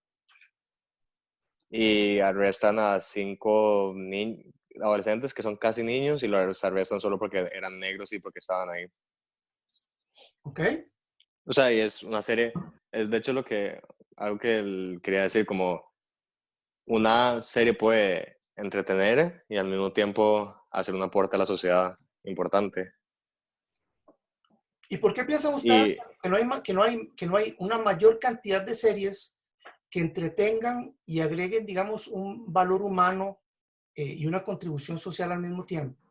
y arrestan a 5 adolescentes que son casi niños y los arrestan solo porque eran negros y porque estaban ahí. Ok. O sea, y es una serie, es de hecho algo que quería decir, como una serie puede entretener y al mismo tiempo hacer un aporte a la sociedad importante. ¿Y por qué piensan ustedes que no hay una mayor cantidad de series que entretengan y agreguen, digamos, un valor humano y una contribución social al mismo tiempo?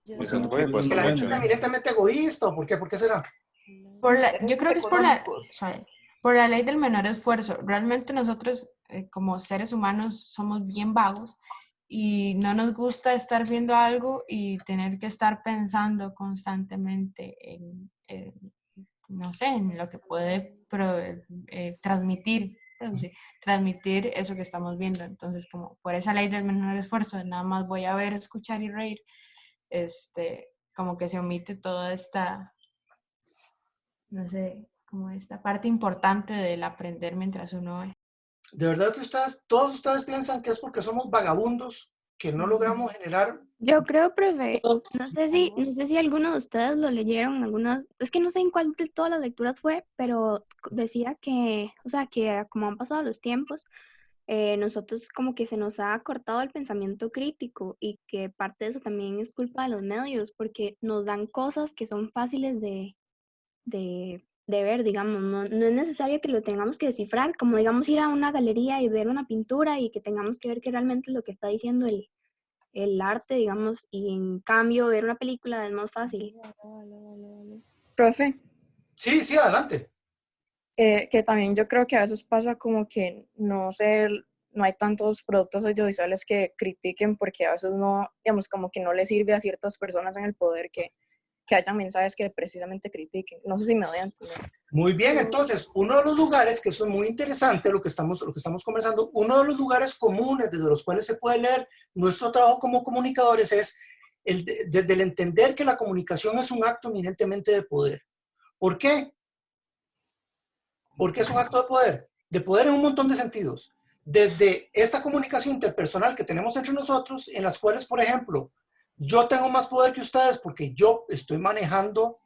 Yo siento que cuesta ¿Que la gente mucho. es eminentemente egoísta o por qué? ¿Por qué será? Yo creo que es por la ley del menor esfuerzo. Realmente nosotros como seres humanos somos bien vagos y no nos gusta estar viendo algo y tener que estar pensando constantemente no sé, en lo que puede transmitir eso que estamos viendo. Entonces, como por esa ley del menor esfuerzo, nada más voy a ver, escuchar y reír, como que se omite toda esta, no sé, como esta parte importante del aprender mientras uno ve. ¿De verdad que todos ustedes piensan que es porque somos vagabundos que no logramos generar? Yo creo, profe, no sé si alguno de ustedes lo leyeron, es que no sé en cuál de todas las lecturas fue, pero decía que, o sea, que como han pasado los tiempos, nosotros como que se nos ha cortado el pensamiento crítico y que parte de eso también es culpa de los medios, porque nos dan cosas que son fáciles de ver, digamos, no es necesario que lo tengamos que descifrar, como digamos ir a una galería y ver una pintura y que tengamos que ver qué realmente es lo que está diciendo el arte, digamos, y en cambio ver una película es más fácil. Profe. Sí, adelante. Que también yo creo que a veces pasa como que no hay tantos productos audiovisuales que critiquen porque a veces no, digamos, como que no le sirve a ciertas personas en el poder que haya mensajes que precisamente critiquen. No sé si me doy a entender. Muy bien, entonces, uno de los lugares, que eso es muy interesante, lo que estamos conversando, uno de los lugares comunes desde los cuales se puede leer nuestro trabajo como comunicadores es desde el entender que la comunicación es un acto eminentemente de poder. ¿Por qué? Porque es un acto de poder. De poder en un montón de sentidos. Desde esta comunicación interpersonal que tenemos entre nosotros, en las cuales, por ejemplo, yo tengo más poder que ustedes porque yo estoy manejando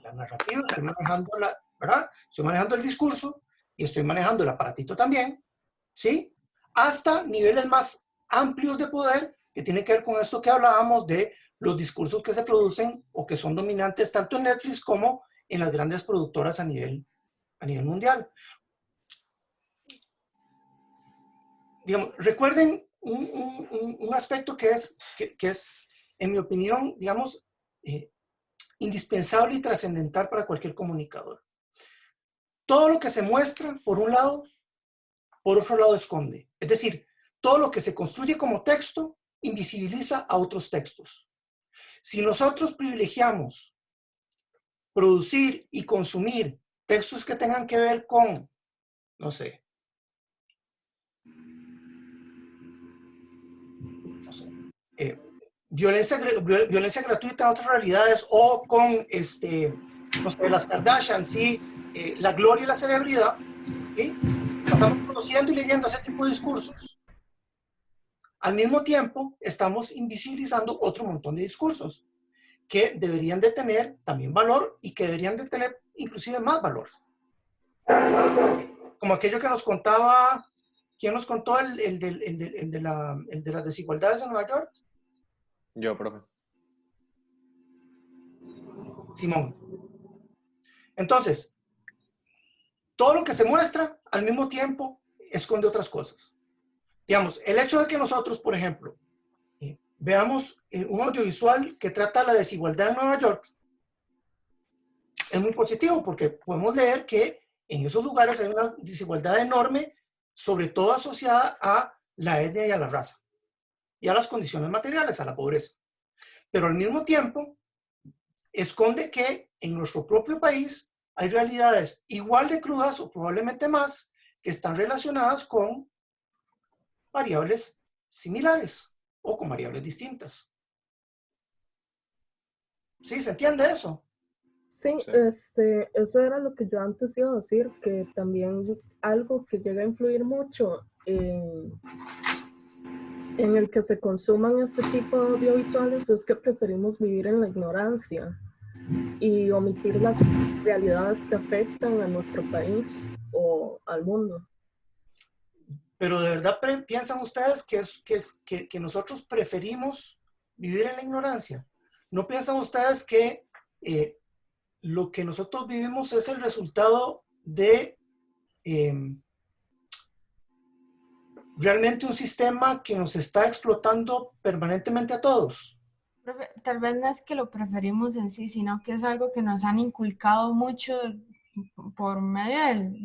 la narrativa, estoy manejando ¿verdad? Estoy manejando el discurso y estoy manejando el aparatito también, ¿sí? Hasta niveles más amplios de poder que tienen que ver con esto que hablábamos de los discursos que se producen o que son dominantes tanto en Netflix como en las grandes productoras a nivel mundial. Digamos, recuerden un aspecto que es, en mi opinión, digamos, indispensable y trascendental para cualquier comunicador. Todo lo que se muestra, por un lado, por otro lado esconde. Es decir, todo lo que se construye como texto invisibiliza a otros textos. Si nosotros privilegiamos producir y consumir textos que tengan que ver con, no sé, violencia gratuita en otras realidades o con no sé, las Kardashian, ¿sí? La gloria y la celebridad, ¿sí? Estamos conociendo y leyendo ese tipo de discursos. Al mismo tiempo, estamos invisibilizando otro montón de discursos que deberían de tener también valor y que deberían de tener inclusive más valor. Como aquello que nos contaba, ¿quién nos contó el de las desigualdades en Nueva York? Yo, profe. Simón. Entonces, todo lo que se muestra al mismo tiempo esconde otras cosas. Digamos, el hecho de que nosotros, por ejemplo, veamos un audiovisual que trata la desigualdad en Nueva York es muy positivo porque podemos leer que en esos lugares hay una desigualdad enorme, sobre todo asociada a la etnia y a la raza y a las condiciones materiales, a la pobreza. Pero al mismo tiempo, esconde que en nuestro propio país hay realidades igual de crudas o probablemente más que están relacionadas con variables similares o con variables distintas. ¿Sí? ¿Se entiende eso? Sí, eso era lo que yo antes iba a decir, que también algo que llega a influir mucho en el que se consuman este tipo de audiovisuales es que preferimos vivir en la ignorancia y omitir las realidades que afectan a nuestro país o al mundo. Pero de verdad piensan ustedes que nosotros preferimos vivir en la ignorancia. ¿No piensan ustedes que lo que nosotros vivimos es el resultado de realmente un sistema que nos está explotando permanentemente a todos? Profe, tal vez no es que lo preferimos en sí, sino que es algo que nos han inculcado mucho por medio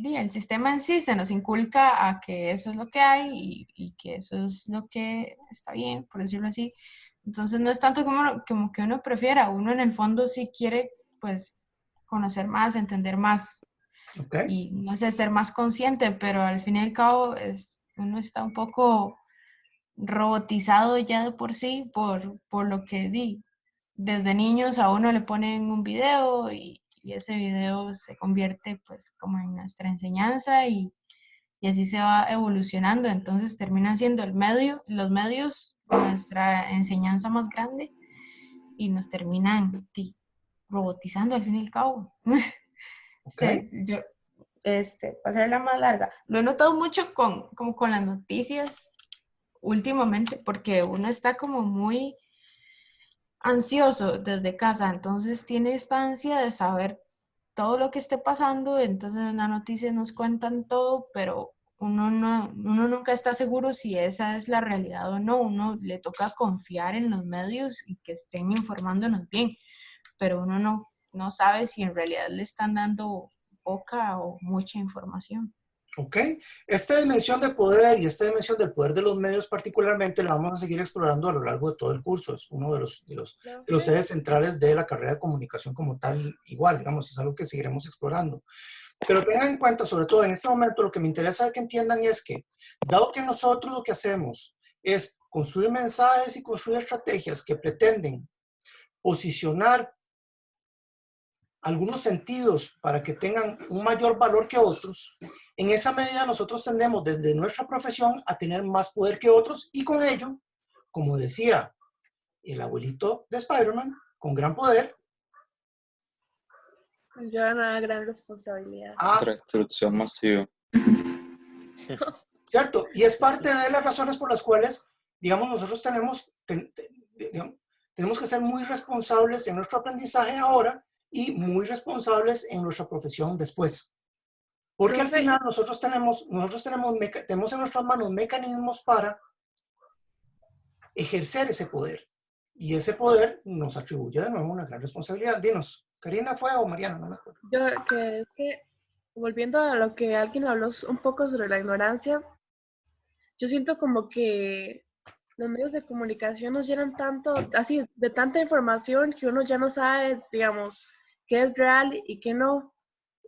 del sistema en sí, se nos inculca a que eso es lo que hay y que eso es lo que está bien, por decirlo así. Entonces no es tanto como que uno prefiera, uno en el fondo sí quiere pues conocer más, entender más y no sé, ser más consciente, pero al fin y al cabo uno está un poco robotizado ya de por sí por lo que desde niños a uno le ponen un video y ese video se convierte pues como en nuestra enseñanza y así se va evolucionando, entonces terminan siendo los medios nuestra enseñanza más grande y nos terminan robotizando al fin y al cabo. Yo, para hacerla más larga, lo he notado mucho como con las noticias últimamente, porque uno está como muy ansioso desde casa, entonces tiene esta ansia de saber todo lo que esté pasando, entonces en las noticias nos cuentan todo, pero uno nunca está seguro si esa es la realidad o no, uno le toca confiar en los medios y que estén informándonos bien, pero uno no sabe si en realidad le están dando poca o mucha información. ¿Ok? Esta dimensión de poder y esta dimensión del poder de los medios particularmente la vamos a seguir explorando a lo largo de todo el curso. Es uno de los ejes centrales de la carrera de comunicación como tal, igual, digamos, es algo que seguiremos explorando. Pero tengan en cuenta, sobre todo en este momento, lo que me interesa que entiendan es que, dado que nosotros lo que hacemos es construir mensajes y construir estrategias que pretenden posicionar algunos sentidos para que tengan un mayor valor que otros, en esa medida nosotros tendemos desde nuestra profesión a tener más poder que otros y con ello, como decía el abuelito de Spider-Man, con gran poder. Lleva una gran responsabilidad. Destrucción masiva. Cierto, y es parte de las razones por las cuales, digamos, nosotros tenemos que ser muy responsables en nuestro aprendizaje ahora y muy responsables en nuestra profesión después. Porque al final nosotros tenemos en nuestras manos mecanismos para ejercer ese poder. Y ese poder nos atribuye de nuevo una gran responsabilidad. Dinos, ¿Karina fue o Mariana? No me acuerdo. Volviendo a lo que alguien habló un poco sobre la ignorancia, yo siento como que los medios de comunicación nos llenan tanto, así, de tanta información que uno ya no sabe, digamos, qué es real y qué no.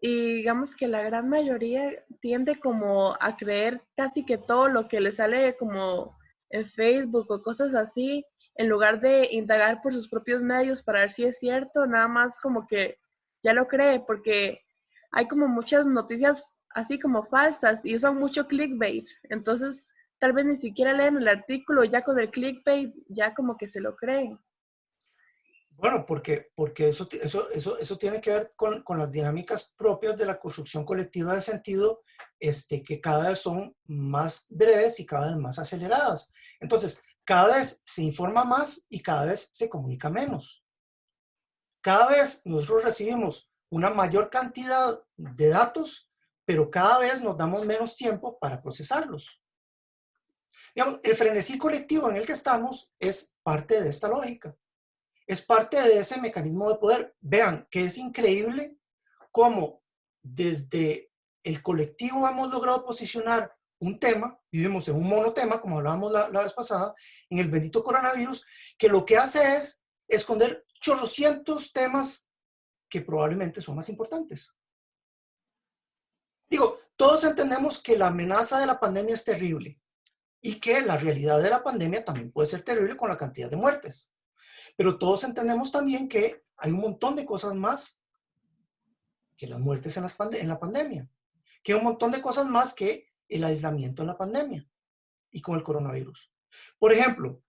Y digamos que la gran mayoría tiende como a creer casi que todo lo que le sale como en Facebook o cosas así, en lugar de indagar por sus propios medios para ver si es cierto, nada más como que ya lo cree, porque hay como muchas noticias así como falsas y usan mucho clickbait. Entonces, tal vez ni siquiera leen el artículo, ya con el clickbait ya como que se lo creen. Bueno, porque eso tiene que ver con las dinámicas propias de la construcción colectiva de sentido, que cada vez son más breves y cada vez más aceleradas. Entonces, cada vez se informa más y cada vez se comunica menos. Cada vez nosotros recibimos una mayor cantidad de datos, pero cada vez nos damos menos tiempo para procesarlos. Digamos, el frenesí colectivo en el que estamos es parte de esta lógica. Es parte de ese mecanismo de poder. Vean que es increíble cómo desde el colectivo hemos logrado posicionar un tema, vivimos en un monotema, como hablábamos la vez pasada, en el bendito coronavirus, que lo que hace es esconder chorrocientos temas que probablemente son más importantes. Digo, todos entendemos que la amenaza de la pandemia es terrible y que la realidad de la pandemia también puede ser terrible con la cantidad de muertes. Pero todos entendemos también que hay un montón de cosas más que las muertes en la pandemia, que hay un montón de cosas más que el aislamiento en la pandemia y con el coronavirus. Por ejemplo,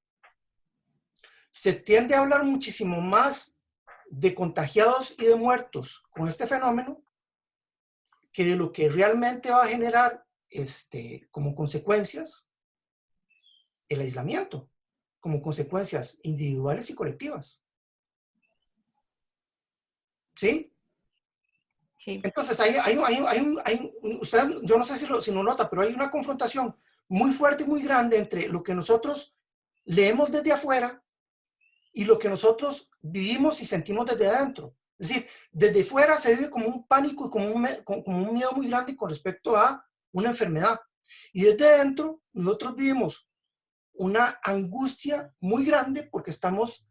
se tiende a hablar muchísimo más de contagiados y de muertos con este fenómeno que de lo que realmente va a generar como consecuencias el aislamiento, como consecuencias individuales y colectivas. ¿Sí? Sí. Entonces, usted, yo no sé si lo nota, pero hay una confrontación muy fuerte y muy grande entre lo que nosotros leemos desde afuera y lo que nosotros vivimos y sentimos desde adentro. Es decir, desde fuera se vive como un pánico y como un miedo muy grande con respecto a una enfermedad. Y desde adentro nosotros vivimos una angustia muy grande porque estamos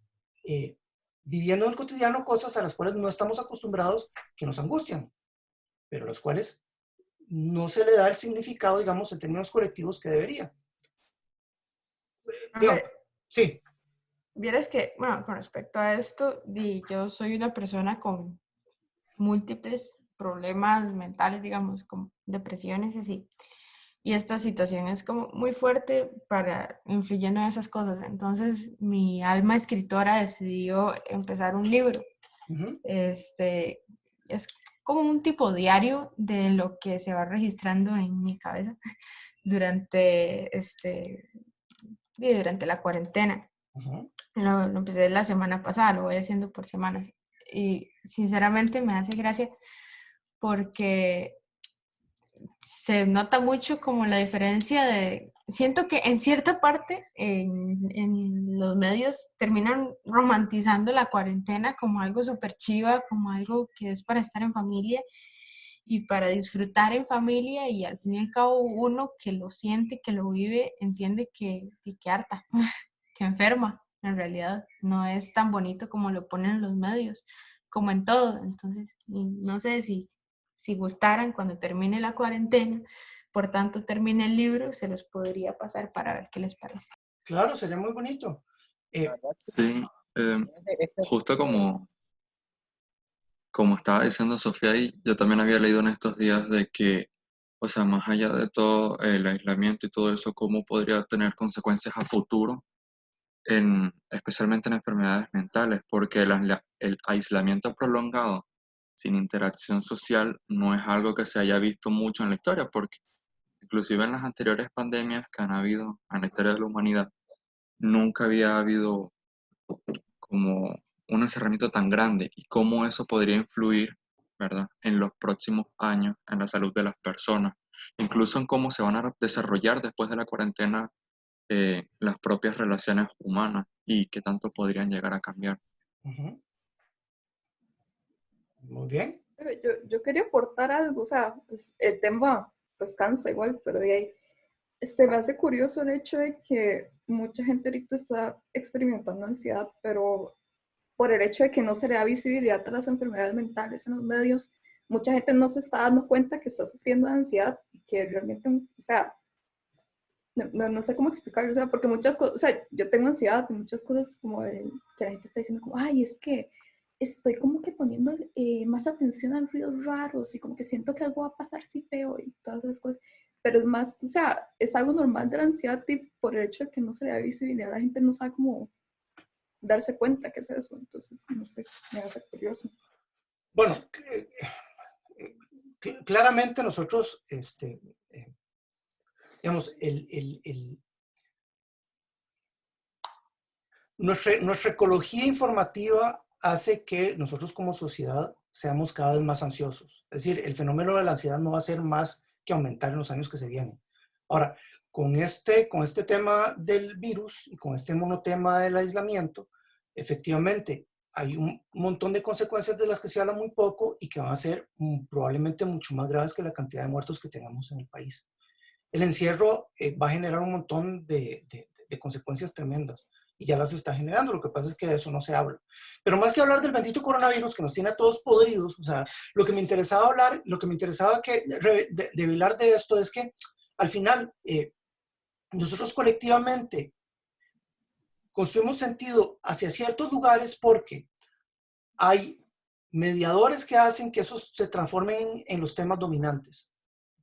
viviendo en el cotidiano cosas a las cuales no estamos acostumbrados, que nos angustian, pero a las cuales no se le da el significado, digamos, en términos colectivos que debería. Digamos, sí. Vieras que, bueno, con respecto a esto, yo soy una persona con múltiples problemas mentales, digamos, como depresiones y así. Y esta situación es como muy fuerte para influyendo en esas cosas. Entonces, mi alma escritora decidió empezar un libro. Es como un tipo diario de lo que se va registrando en mi cabeza durante, durante la cuarentena. Lo empecé la semana pasada, lo voy haciendo por semanas. Y sinceramente me hace gracia porque se nota mucho como la diferencia de... Siento que en cierta parte en los medios terminan romantizando la cuarentena como algo súper chiva, como algo que es para estar en familia y para disfrutar en familia, y al fin y al cabo uno que lo siente, que lo vive, entiende que harta, que enferma. En realidad no es tan bonito como lo ponen los medios, como en todo. Entonces, no sé si gustaran cuando termine la cuarentena, por tanto termine el libro, se los podría pasar para ver qué les parece. Claro, sería muy bonito. Sí, justo como estaba diciendo Sofía, y yo también había leído en estos días de que, o sea, más allá de todo el aislamiento y todo eso, cómo podría tener consecuencias a futuro, especialmente en enfermedades mentales, porque el aislamiento prolongado sin interacción social no es algo que se haya visto mucho en la historia, porque inclusive en las anteriores pandemias que han habido en la historia de la humanidad, nunca había habido como un encerramiento tan grande, y cómo eso podría influir, ¿verdad?, en los próximos años en la salud de las personas, incluso en cómo se van a desarrollar después de la cuarentena las propias relaciones humanas y qué tanto podrían llegar a cambiar. Muy bien. Yo quería aportar algo, o sea, pues, el tema pues cansa igual, pero de ahí se me hace curioso el hecho de que mucha gente ahorita está experimentando ansiedad, pero por el hecho de que no se le da visibilidad a las enfermedades mentales en los medios, mucha gente no se está dando cuenta que está sufriendo de ansiedad y que realmente, o sea, no sé cómo explicarlo, o sea, porque muchas cosas, o sea, yo tengo ansiedad y muchas cosas como de, que la gente está diciendo como, ay, es que estoy como que poniendo más atención a ruidos raros y como que siento que algo va a pasar así feo y todas esas cosas, pero es más, o sea, es algo normal de la ansiedad y por el hecho de que no se le da visibilidad, la gente no sabe cómo darse cuenta que es eso, entonces, no sé, me hace curioso. Bueno, claramente nosotros, digamos, nuestra ecología informativa hace que nosotros como sociedad seamos cada vez más ansiosos. Es decir, el fenómeno de la ansiedad no va a ser más que aumentar en los años que se vienen. Ahora, con este tema del virus y con este monotema del aislamiento, efectivamente hay un montón de consecuencias de las que se habla muy poco y que van a ser probablemente mucho más graves que la cantidad de muertos que tengamos en el país. El encierro va a generar un montón de consecuencias tremendas y ya las está generando. Lo que pasa es que de eso no se habla. Pero más que hablar del bendito coronavirus que nos tiene a todos podridos, o sea, lo que me interesaba develar de esto es que al final nosotros colectivamente construimos sentido hacia ciertos lugares porque hay mediadores que hacen que esos se transformen en los temas dominantes,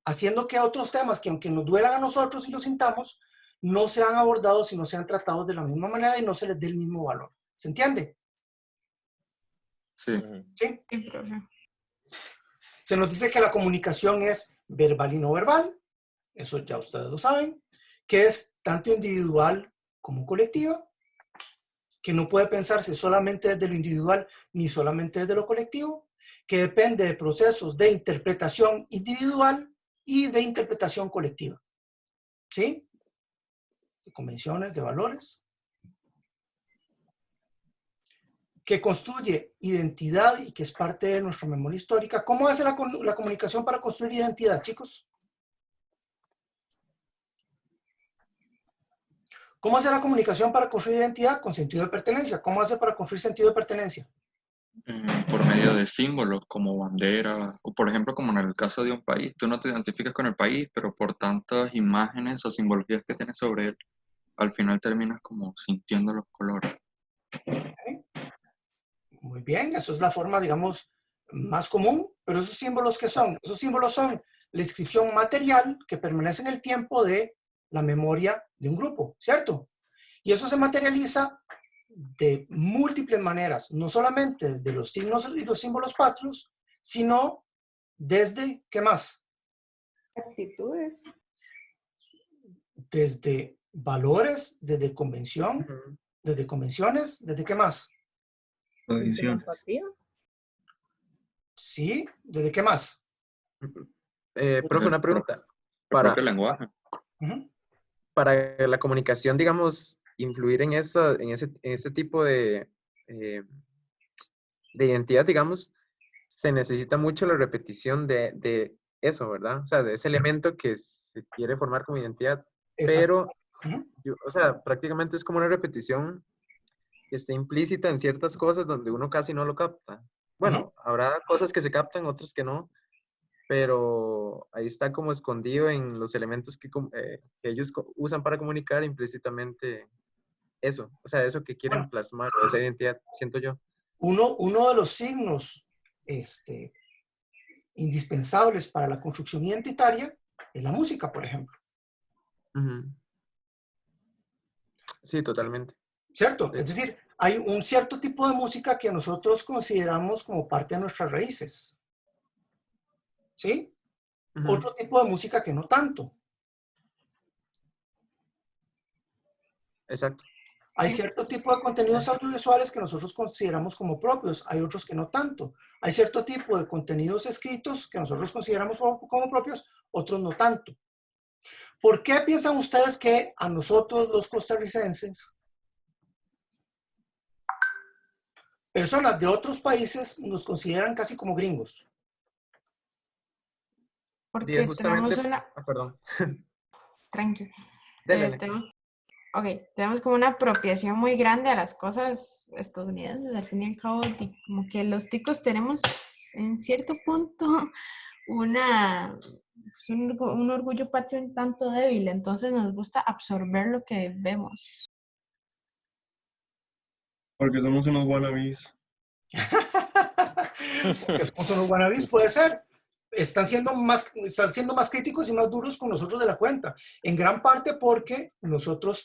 haciendo que otros temas que aunque nos duelan a nosotros y los sintamos, no sean abordados y no sean tratados de la misma manera y no se les dé el mismo valor. ¿Se entiende? Sí. ¿Sí? Se nos dice que la comunicación es verbal y no verbal, eso ya ustedes lo saben, que es tanto individual como colectiva, que no puede pensarse solamente desde lo individual ni solamente desde lo colectivo, que depende de procesos de interpretación individual y de interpretación colectiva. ¿Sí? De convenciones, de valores. que construye identidad y que es parte de nuestra memoria histórica. ¿Cómo hace la comunicación para construir identidad, chicos? ¿Cómo hace la comunicación para construir identidad? Con sentido de pertenencia. ¿Cómo hace para construir sentido de pertenencia? Por medio de símbolos como bandera, o por ejemplo, como en el caso de un país, tú no te identificas con el país, pero por tantas imágenes o simbologías que tienes sobre él, al final terminas como sintiendo los colores. Muy bien, eso es la forma, digamos, más común, pero esos símbolos, ¿qué son? Esos símbolos son la inscripción material que permanece en el tiempo de la memoria de un grupo, ¿cierto? Y eso se materializa de múltiples maneras, no solamente desde los signos y los símbolos patrios, sino desde, ¿qué más? Actitudes. Desde valores, desde convención, desde convenciones, ¿desde qué más? Tradiciones. Sí, ¿desde qué más? Profe, una pregunta. El Para, propio lenguaje. para la comunicación, digamos, influir en ese tipo de identidad, digamos, se necesita mucho la repetición de eso, ¿verdad? O sea, de ese elemento que se quiere formar como identidad. Pero, o sea, prácticamente es como una repetición que está implícita en ciertas cosas donde uno casi no lo capta. Bueno, habrá cosas que se captan, otras que no, pero ahí está como escondido en los elementos que ellos usan para comunicar implícitamente eso, o sea, eso que quieren plasmar, o esa identidad, siento yo. Uno de los signos indispensables para la construcción identitaria es la música, por ejemplo. Sí, totalmente. ¿Cierto? Es decir, hay un cierto tipo de música que nosotros consideramos como parte de nuestras raíces. ¿Sí? Otro tipo de música que no tanto. Exacto. Hay cierto tipo de contenidos audiovisuales que nosotros consideramos como propios, hay otros que no tanto. Hay cierto tipo de contenidos escritos que nosotros consideramos como propios, otros no tanto. ¿Por qué piensan ustedes que a nosotros los costarricenses, personas de otros países nos consideran casi como gringos? Porque justamente, tenemos una... perdón. Tranquilo. Dele. Tenemos como una apropiación muy grande a las cosas estadounidenses. Al fin y al cabo, como que los ticos tenemos en cierto punto un orgullo patrio un tanto débil. Entonces nos gusta absorber lo que vemos. Porque somos unos wannabes. Porque somos unos wannabes, puede ser. Están siendo más críticos y más duros con nosotros de la cuenta. En gran parte porque nosotros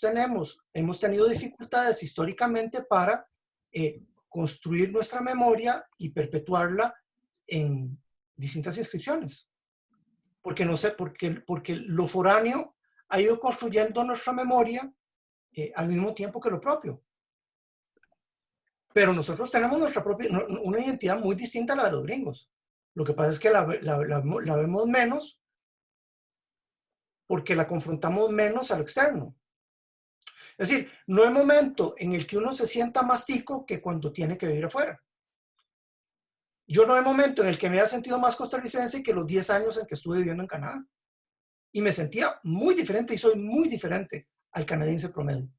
hemos tenido dificultades históricamente para construir nuestra memoria y perpetuarla en distintas inscripciones. Porque porque lo foráneo ha ido construyendo nuestra memoria al mismo tiempo que lo propio. Pero nosotros tenemos una identidad muy distinta a la de los gringos. Lo que pasa es que la vemos menos porque la confrontamos menos al externo. Es decir, no hay momento en el que uno se sienta más tico que cuando tiene que vivir afuera. Yo no hay momento en el que me haya sentido más costarricense que los 10 años en que estuve viviendo en Canadá. Y me sentía muy diferente y soy muy diferente al canadiense promedio.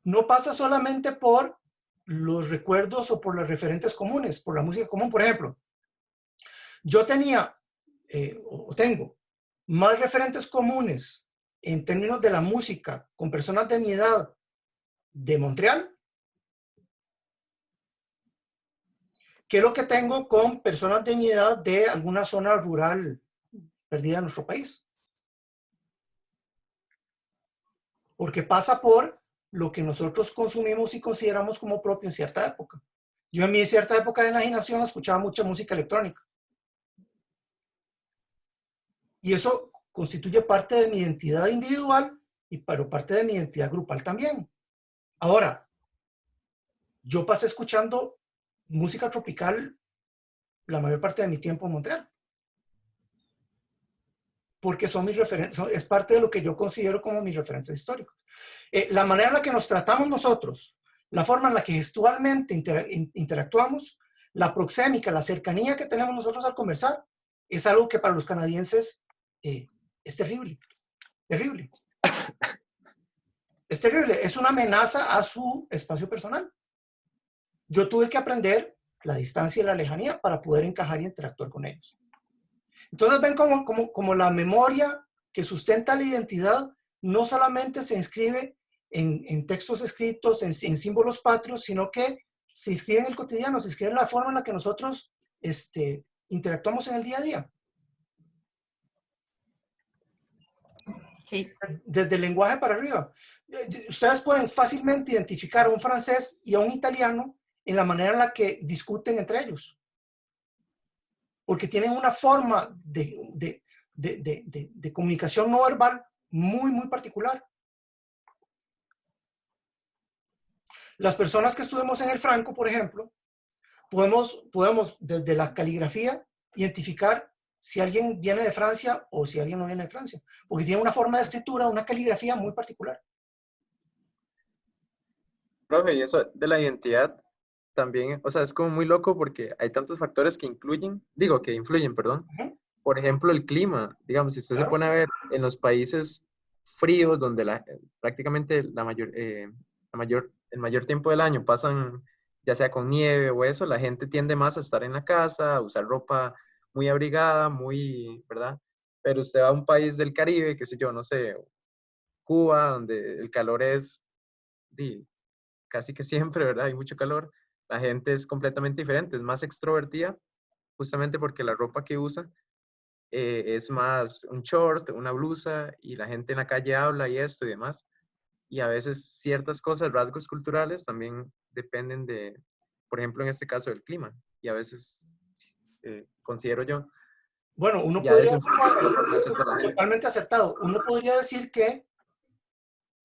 No pasa solamente por los recuerdos o por los referentes comunes, por la música común, por ejemplo. Yo tenía, o tengo, más referentes comunes en términos de la música con personas de mi edad de Montreal que lo que tengo con personas de mi edad de alguna zona rural perdida en nuestro país. Porque pasa por lo que nosotros consumimos y consideramos como propio en cierta época. Yo en mi cierta época de enajenación escuchaba mucha música electrónica. Y eso constituye parte de mi identidad individual, pero parte de mi identidad grupal también. Ahora, yo pasé escuchando música tropical la mayor parte de mi tiempo en Montreal. Porque son mis referentes, es parte de lo que yo considero como mis referentes históricos. La manera en la que nos tratamos nosotros, la forma en la que gestualmente interactuamos, la proxémica, la cercanía que tenemos nosotros al conversar, es algo que para los canadienses es terrible. Terrible. Es terrible. Es una amenaza a su espacio personal. Yo tuve que aprender la distancia y la lejanía para poder encajar y interactuar con ellos. Entonces ven como la memoria que sustenta la identidad no solamente se inscribe en textos escritos, en símbolos patrios, sino que se inscribe en el cotidiano, se inscribe en la forma en la que nosotros interactuamos en el día a día. Sí. Desde el lenguaje para arriba. Ustedes pueden fácilmente identificar a un francés y a un italiano en la manera en la que discuten entre ellos. Porque tienen una forma de comunicación no verbal muy, muy particular. Las personas que estuvimos en el Franco, por ejemplo, podemos desde la caligrafía identificar si alguien viene de Francia o si alguien no viene de Francia, porque tiene una forma de escritura, una caligrafía muy particular. Profe, y eso de la identidad también, o sea, es como muy loco porque hay tantos factores que influyen, perdón. Por ejemplo, el clima. Digamos, si usted se pone a ver en los países fríos, donde prácticamente el mayor tiempo del año pasan, ya sea con nieve o eso, la gente tiende más a estar en la casa, a usar ropa muy abrigada, ¿verdad? Pero usted va a un país del Caribe, qué sé yo, no sé, Cuba, donde el calor es casi que siempre, ¿verdad? Hay mucho calor. La gente es completamente diferente, es más extrovertida, justamente porque la ropa que usa es más un short, una blusa, y la gente en la calle habla y esto y demás. Y a veces ciertas cosas, rasgos culturales, también dependen por ejemplo, en este caso, del clima. Y a veces, considero yo... Bueno, uno podría decir, totalmente acertado, uno podría decir que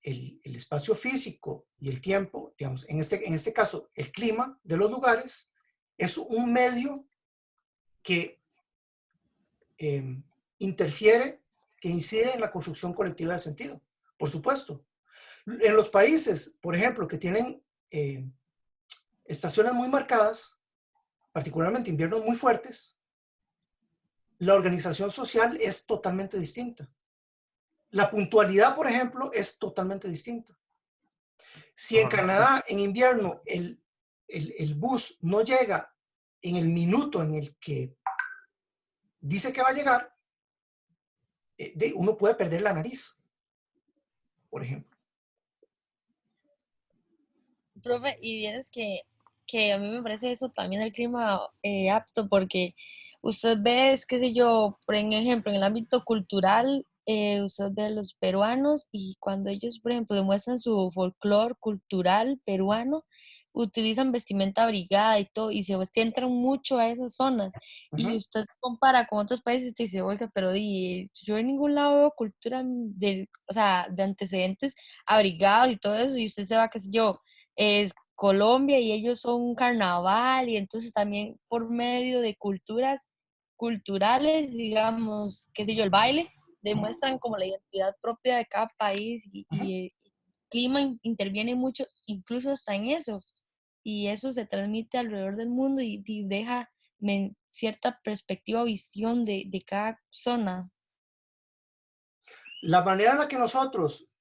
el espacio físico y el tiempo, digamos, en este caso, el clima de los lugares, es un medio que interfiere, que incide en la construcción colectiva del sentido. Por supuesto. En los países, por ejemplo, que tienen estaciones muy marcadas, particularmente inviernos muy fuertes, la organización social es totalmente distinta. La puntualidad, por ejemplo, es totalmente distinta. Si en Canadá, en invierno, el bus no llega en el minuto en el que dice que va a llegar, uno puede perder la nariz, por ejemplo. Profe, y vienes que a mí me parece eso también el clima apto, porque usted ve, qué sé yo, por ejemplo, en el ámbito cultural, usted ve a los peruanos y cuando ellos, por ejemplo, demuestran su folclore cultural peruano, utilizan vestimenta abrigada y todo, y se entran mucho a esas zonas. Y usted compara con otros países y dice, oiga, pero yo en ningún lado veo cultura de antecedentes abrigados y todo eso, y usted se va, qué sé yo, es Colombia y ellos son un carnaval, y entonces también por medio de culturales, digamos, qué sé yo, el baile, demuestran como la identidad propia de cada país y el clima interviene mucho, incluso hasta en eso, y eso se transmite alrededor del mundo y deja cierta perspectiva o visión de cada zona. La manera en la que nosotros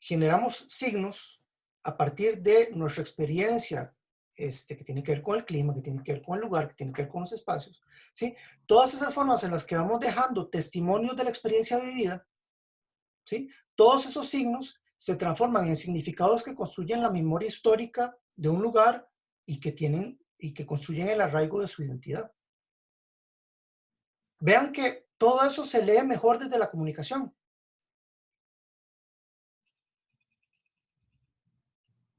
generamos signos a partir de nuestra experiencia que tiene que ver con el clima, que tiene que ver con el lugar, que tiene que ver con los espacios, ¿sí? Todas esas formas en las que vamos dejando testimonios de la experiencia vivida, ¿sí? Todos esos signos se transforman en significados que construyen la memoria histórica de un lugar y que construyen el arraigo de su identidad. Vean que todo eso se lee mejor desde la comunicación.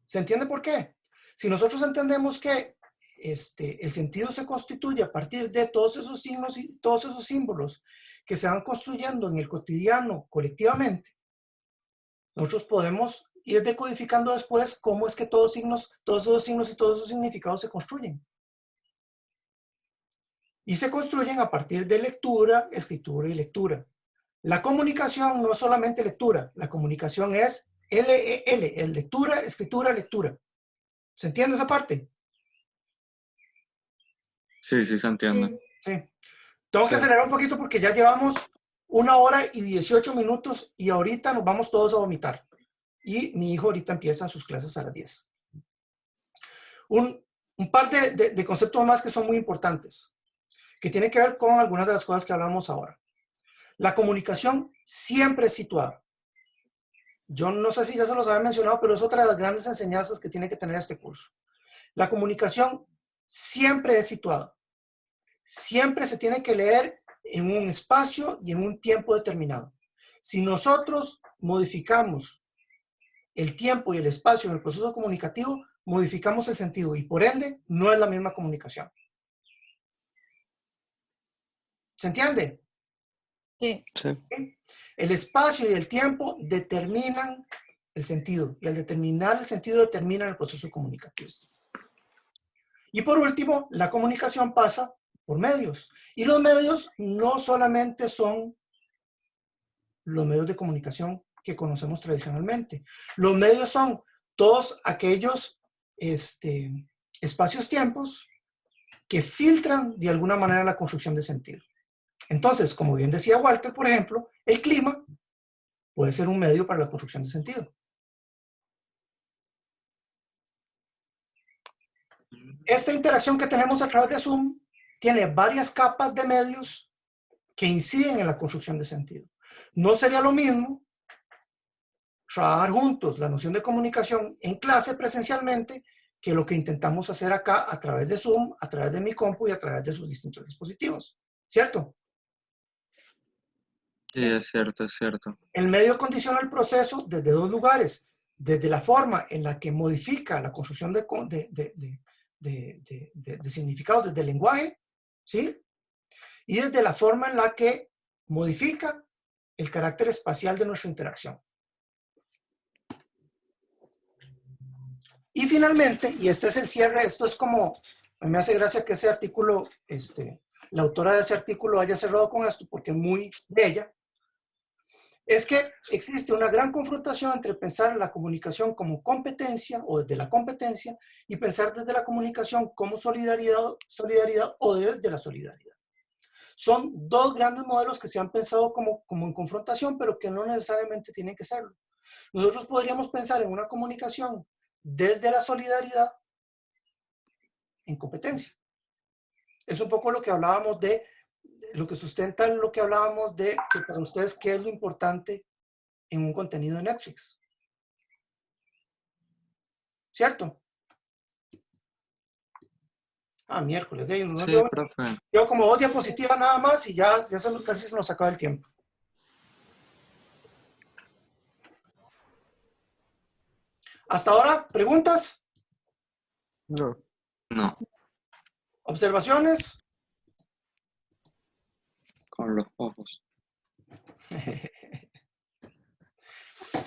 ¿Se entiende por qué? Si nosotros entendemos que el sentido se constituye a partir de todos esos signos y todos esos símbolos que se van construyendo en el cotidiano colectivamente, nosotros podemos ir decodificando después cómo es que todos esos signos y todos esos significados se construyen. Y se construyen a partir de lectura, escritura y lectura. La comunicación no es solamente lectura, la comunicación es L-E-L, lectura, escritura, lectura. ¿Se entiende esa parte? Sí, sí se entiende. Sí. Tengo que acelerar un poquito porque ya llevamos 1 hora y 18 minutos y ahorita nos vamos todos a vomitar. Y mi hijo ahorita empieza sus clases a las 10. Un par de conceptos más que son muy importantes, que tienen que ver con algunas de las cosas que hablamos ahora. La comunicación siempre es situada. Yo no sé si ya se los había mencionado, pero es otra de las grandes enseñanzas que tiene que tener este curso. La comunicación siempre es situada. Siempre se tiene que leer en un espacio y en un tiempo determinado. Si nosotros modificamos el tiempo y el espacio en el proceso comunicativo, modificamos el sentido y por ende no es la misma comunicación. ¿Se entiende? Sí. El espacio y el tiempo determinan el sentido y al determinar el sentido determinan el proceso comunicativo. Y por último, la comunicación pasa por medios. Y los medios no solamente son los medios de comunicación que conocemos tradicionalmente. Los medios son todos aquellos espacios-tiempos que filtran de alguna manera la construcción de sentido. Entonces, como bien decía Walter, por ejemplo, el clima puede ser un medio para la construcción de sentido. Esta interacción que tenemos a través de Zoom tiene varias capas de medios que inciden en la construcción de sentido. No sería lo mismo trabajar juntos la noción de comunicación en clase presencialmente que lo que intentamos hacer acá a través de Zoom, a través de mi compu y a través de sus distintos dispositivos. ¿Cierto? Sí, es cierto, es cierto. El medio condiciona el proceso desde dos lugares. Desde la forma en la que modifica la construcción de significados desde el lenguaje, ¿sí? Y desde la forma en la que modifica el carácter espacial de nuestra interacción. Y finalmente, y este es el cierre, esto es como, me hace gracia que ese artículo, la autora de ese artículo haya cerrado con esto porque es muy bella, es que existe una gran confrontación entre pensar la comunicación como competencia o desde la competencia y pensar desde la comunicación como solidaridad o desde la solidaridad. Son dos grandes modelos que se han pensado como en confrontación, pero que no necesariamente tienen que serlo. Nosotros podríamos pensar en una comunicación desde la solidaridad en competencia. Es un poco lo que hablábamos de, lo que sustenta lo que hablábamos de que para ustedes qué es lo importante en un contenido de Netflix. ¿Cierto? Miércoles. No, sí, profe. Yo como 2 diapositivas nada más y ya casi se nos acaba el tiempo. ¿Hasta ahora? ¿Preguntas? No. No. ¿Observaciones? Con los ojos.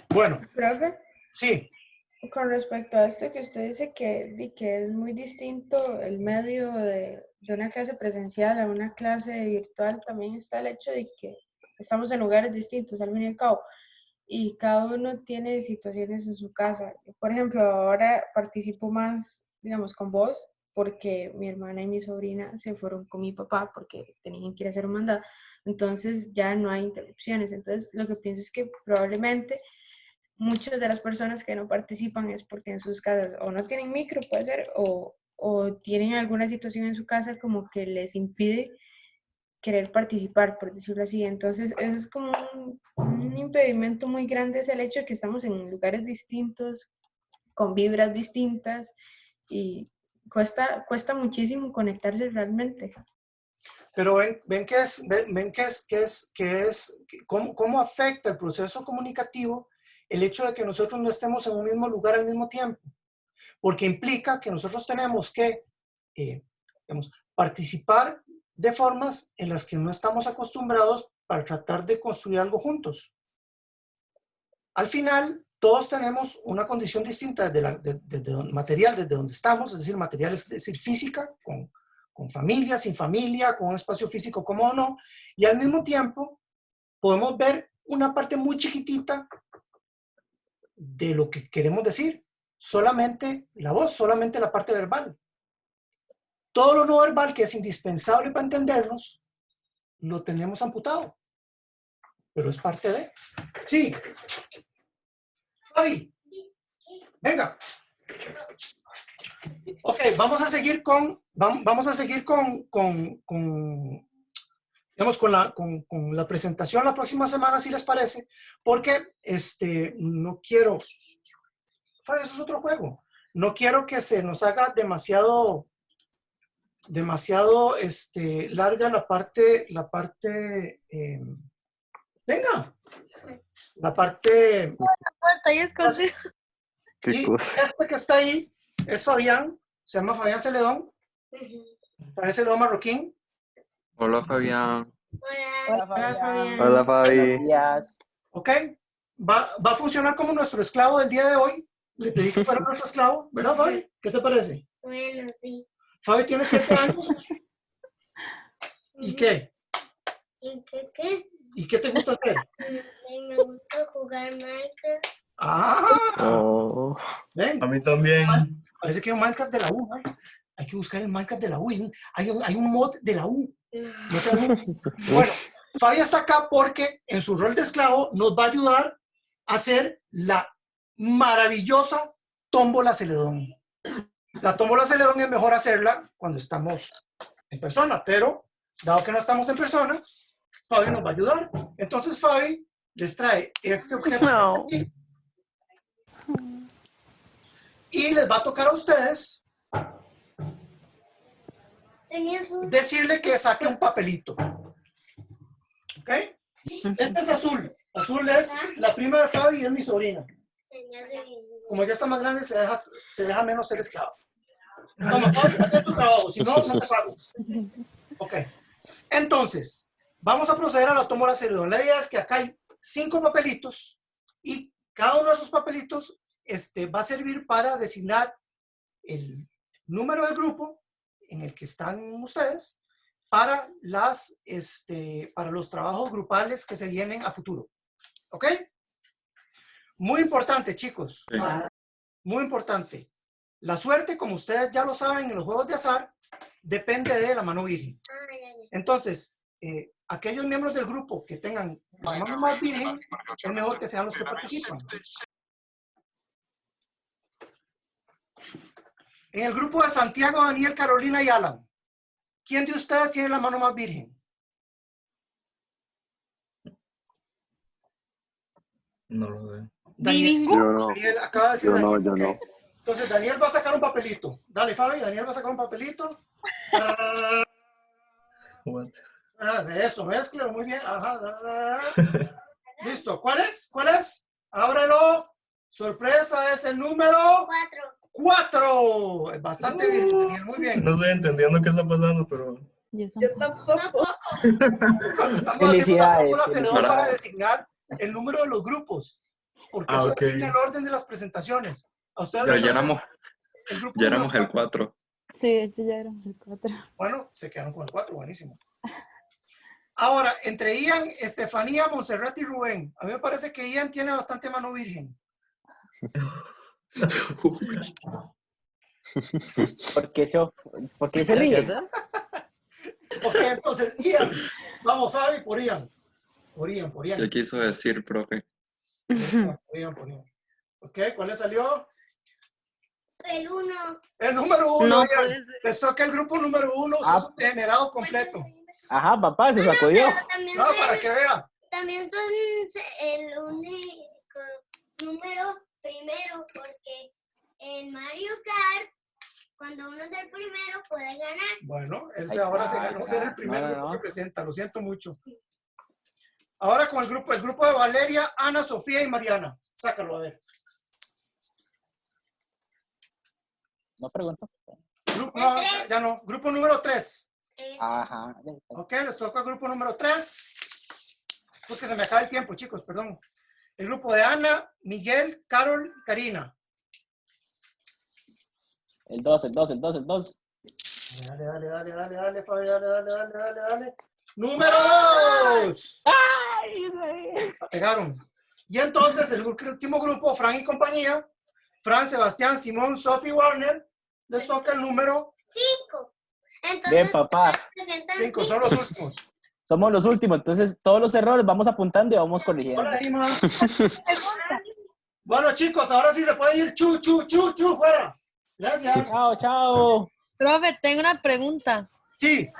Bueno. ¿Profe? Sí. Con respecto a esto que usted dice que es muy distinto el medio de una clase presencial a una clase virtual, también está el hecho de que estamos en lugares distintos, al fin y al cabo, y cada uno tiene situaciones en su casa. Por ejemplo, ahora participo más, digamos, con vos, porque mi hermana y mi sobrina se fueron con mi papá porque tenían que ir a hacer un mandado. Entonces ya no hay interrupciones. Entonces lo que pienso es que probablemente muchas de las personas que no participan es porque en sus casas o no tienen micro, puede ser, o tienen alguna situación en su casa como que les impide querer participar, por decirlo así. Entonces, eso es como un impedimento muy grande, es el hecho de que estamos en lugares distintos, con vibras distintas, y cuesta muchísimo conectarse realmente. Pero ven cómo afecta el proceso comunicativo el hecho de que nosotros no estemos en un mismo lugar al mismo tiempo. Porque implica que nosotros tenemos que participar de formas en las que no estamos acostumbrados para tratar de construir algo juntos. Al final, todos tenemos una condición distinta desde material, desde donde estamos, es decir, material, es decir, física, con familia, sin familia, con un espacio físico como o no, y al mismo tiempo podemos ver una parte muy chiquitita de lo que queremos decir. Solamente la voz, solamente la parte verbal. Todo lo no verbal que es indispensable para entendernos, lo tenemos amputado. Pero es parte de... Sí. Fabi, venga. Ok, vamos a seguir con la presentación la próxima semana, si les parece, porque no quiero... Fabi, eso es otro juego. No quiero que se nos haga demasiado larga la parte, venga, la parte... La puerta ahí escondida. Y este que está ahí es Fabián, se llama Fabián Celedón. Fabián Celedón Marroquín. Hola, Fabián. Hola, Fabián. Hola, Fabi. Ok, va a funcionar como nuestro esclavo del día de hoy. Le pedí que fuera nuestro esclavo, ¿verdad, Fabi? ¿Qué te parece? Bueno, sí. Fabi tiene 7 años. ¿Y qué? ¿Y qué? ¿Y qué te gusta hacer? Me gusta jugar Minecraft. Oh. ¿Ven? A mí también. Parece que hay un Minecraft de la U, ¿no? Hay que buscar el Minecraft de la U. Hay un mod de la U. No sé, bueno, Fabi está acá porque en su rol de esclavo nos va a ayudar a hacer la maravillosa tómbola Celedón. La tómbola Celedón es mejor hacerla cuando estamos en persona, pero dado que no estamos en persona, Fabi nos va a ayudar. Entonces Fabi les trae este objeto aquí, y les va a tocar a ustedes decirle que saque un papelito. ¿Ok? Este es azul. Azul es la prima de Fabi y es mi sobrina. Como ya está más grande, se deja menos ser esclavo. Toma, Fabi, haz tu trabajo, si no, no te pago. Ok. Entonces, vamos a proceder a la tómbola Celedón. La idea es que acá hay 5 papelitos y cada uno de esos papelitos va a servir para designar el número del grupo en el que están ustedes para los trabajos grupales que se vienen a futuro. ¿Ok? Muy importante, chicos. Sí. Muy importante. La suerte, como ustedes ya lo saben en los juegos de azar, depende de la mano virgen. Entonces, aquellos miembros del grupo que tengan la mano más virgen, es mejor que sean los que participan. En el grupo de Santiago, Daniel, Carolina y Alan, ¿quién de ustedes tiene la mano más virgen? No lo sé. Daniel, Yo no. Daniel acaba de decir Yo no, Daniel, yo ok. no. Entonces, Daniel va a sacar un papelito. Dale, Fabi, Daniel va a sacar un papelito. What? Eso, mezcla, muy bien. Ajá. Listo. ¿Cuál es? ¿Cuál es? Ábrelo. Sorpresa, es el número 4. Bastante bien, Daniel, muy bien. No estoy entendiendo qué está pasando, pero... Yo tampoco. Entonces, estamos haciendo una tómbola Celedón para designar el número de los grupos. Porque eso ok. designa el orden de las presentaciones. A ustedes Pero les ya toca el grupo ya número éramos el 4. Sí, de hecho ya éramos el 4. Bueno, se quedaron con el 4, buenísimo. Ahora, entre Ian, Estefanía, Montserrat y Rubén, a mí me parece que Ian tiene bastante mano virgen. Porque es el líder. Ok, entonces, Ian. Vamos, Fabi, por Ian. Por Ian. ¿Qué quiso decir, profe? Por Ian. Ok, ¿cuál le salió? El 1. El número 1. No Ian. puede ser. Les toca el grupo número 1, generado completo. Ajá, papá, se sacudió. No, para que vea. También son el único número primero, porque en Mario Kart, cuando uno es el primero, puede ganar. Bueno, ahora se ganó ser el primer grupo que presenta, lo siento mucho. Ahora con el grupo de Valeria, Ana, Sofía y Mariana. Sácalo, a ver. No pregunto. Ya no. Grupo número 3. Ajá. Ok, les toca el grupo número 3. Porque se me acaba el tiempo, chicos, perdón. El grupo de Ana, Miguel, Carol y Karina. El 2. Dale, Fabi, dale. ¡Número 2! ¡Ay! La pegaron. Y entonces el último grupo, Fran y compañía, Fran, Sebastián, Simón, Sophie, Warner, les toca el número 5. Entonces, Bien, papá. 5, son los últimos. Somos los últimos, entonces todos los errores vamos apuntando y vamos corrigiendo. Hola, Ima. Bueno, chicos, ahora sí se puede ir chu, fuera. Gracias. Chao, chao. Profe, tengo una pregunta. Sí.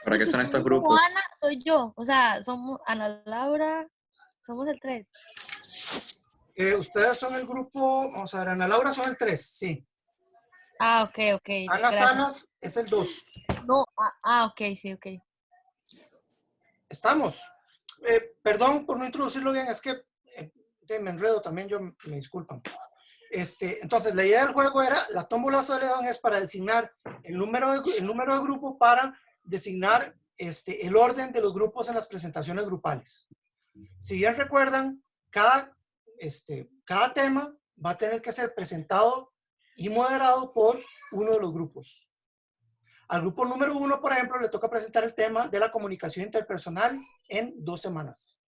¿Para qué son estos Como grupos? Ana, soy yo. O sea, somos Ana Laura, somos el 3. Ustedes son el grupo, vamos a ver, Ana Laura son el 3, sí. Ah, ok. Ana Gracias. Salas es el 2. No, ok, sí, ok. Estamos. Perdón por no introducirlo bien, es que me enredo también, me disculpan. Entonces, la idea del juego era, la tómbola Soledad es para designar el número de grupo para designar el orden de los grupos en las presentaciones grupales. Si bien recuerdan, cada tema va a tener que ser presentado y moderado por uno de los grupos. Al grupo número 1, por ejemplo, le toca presentar el tema de la comunicación interpersonal en 2 semanas.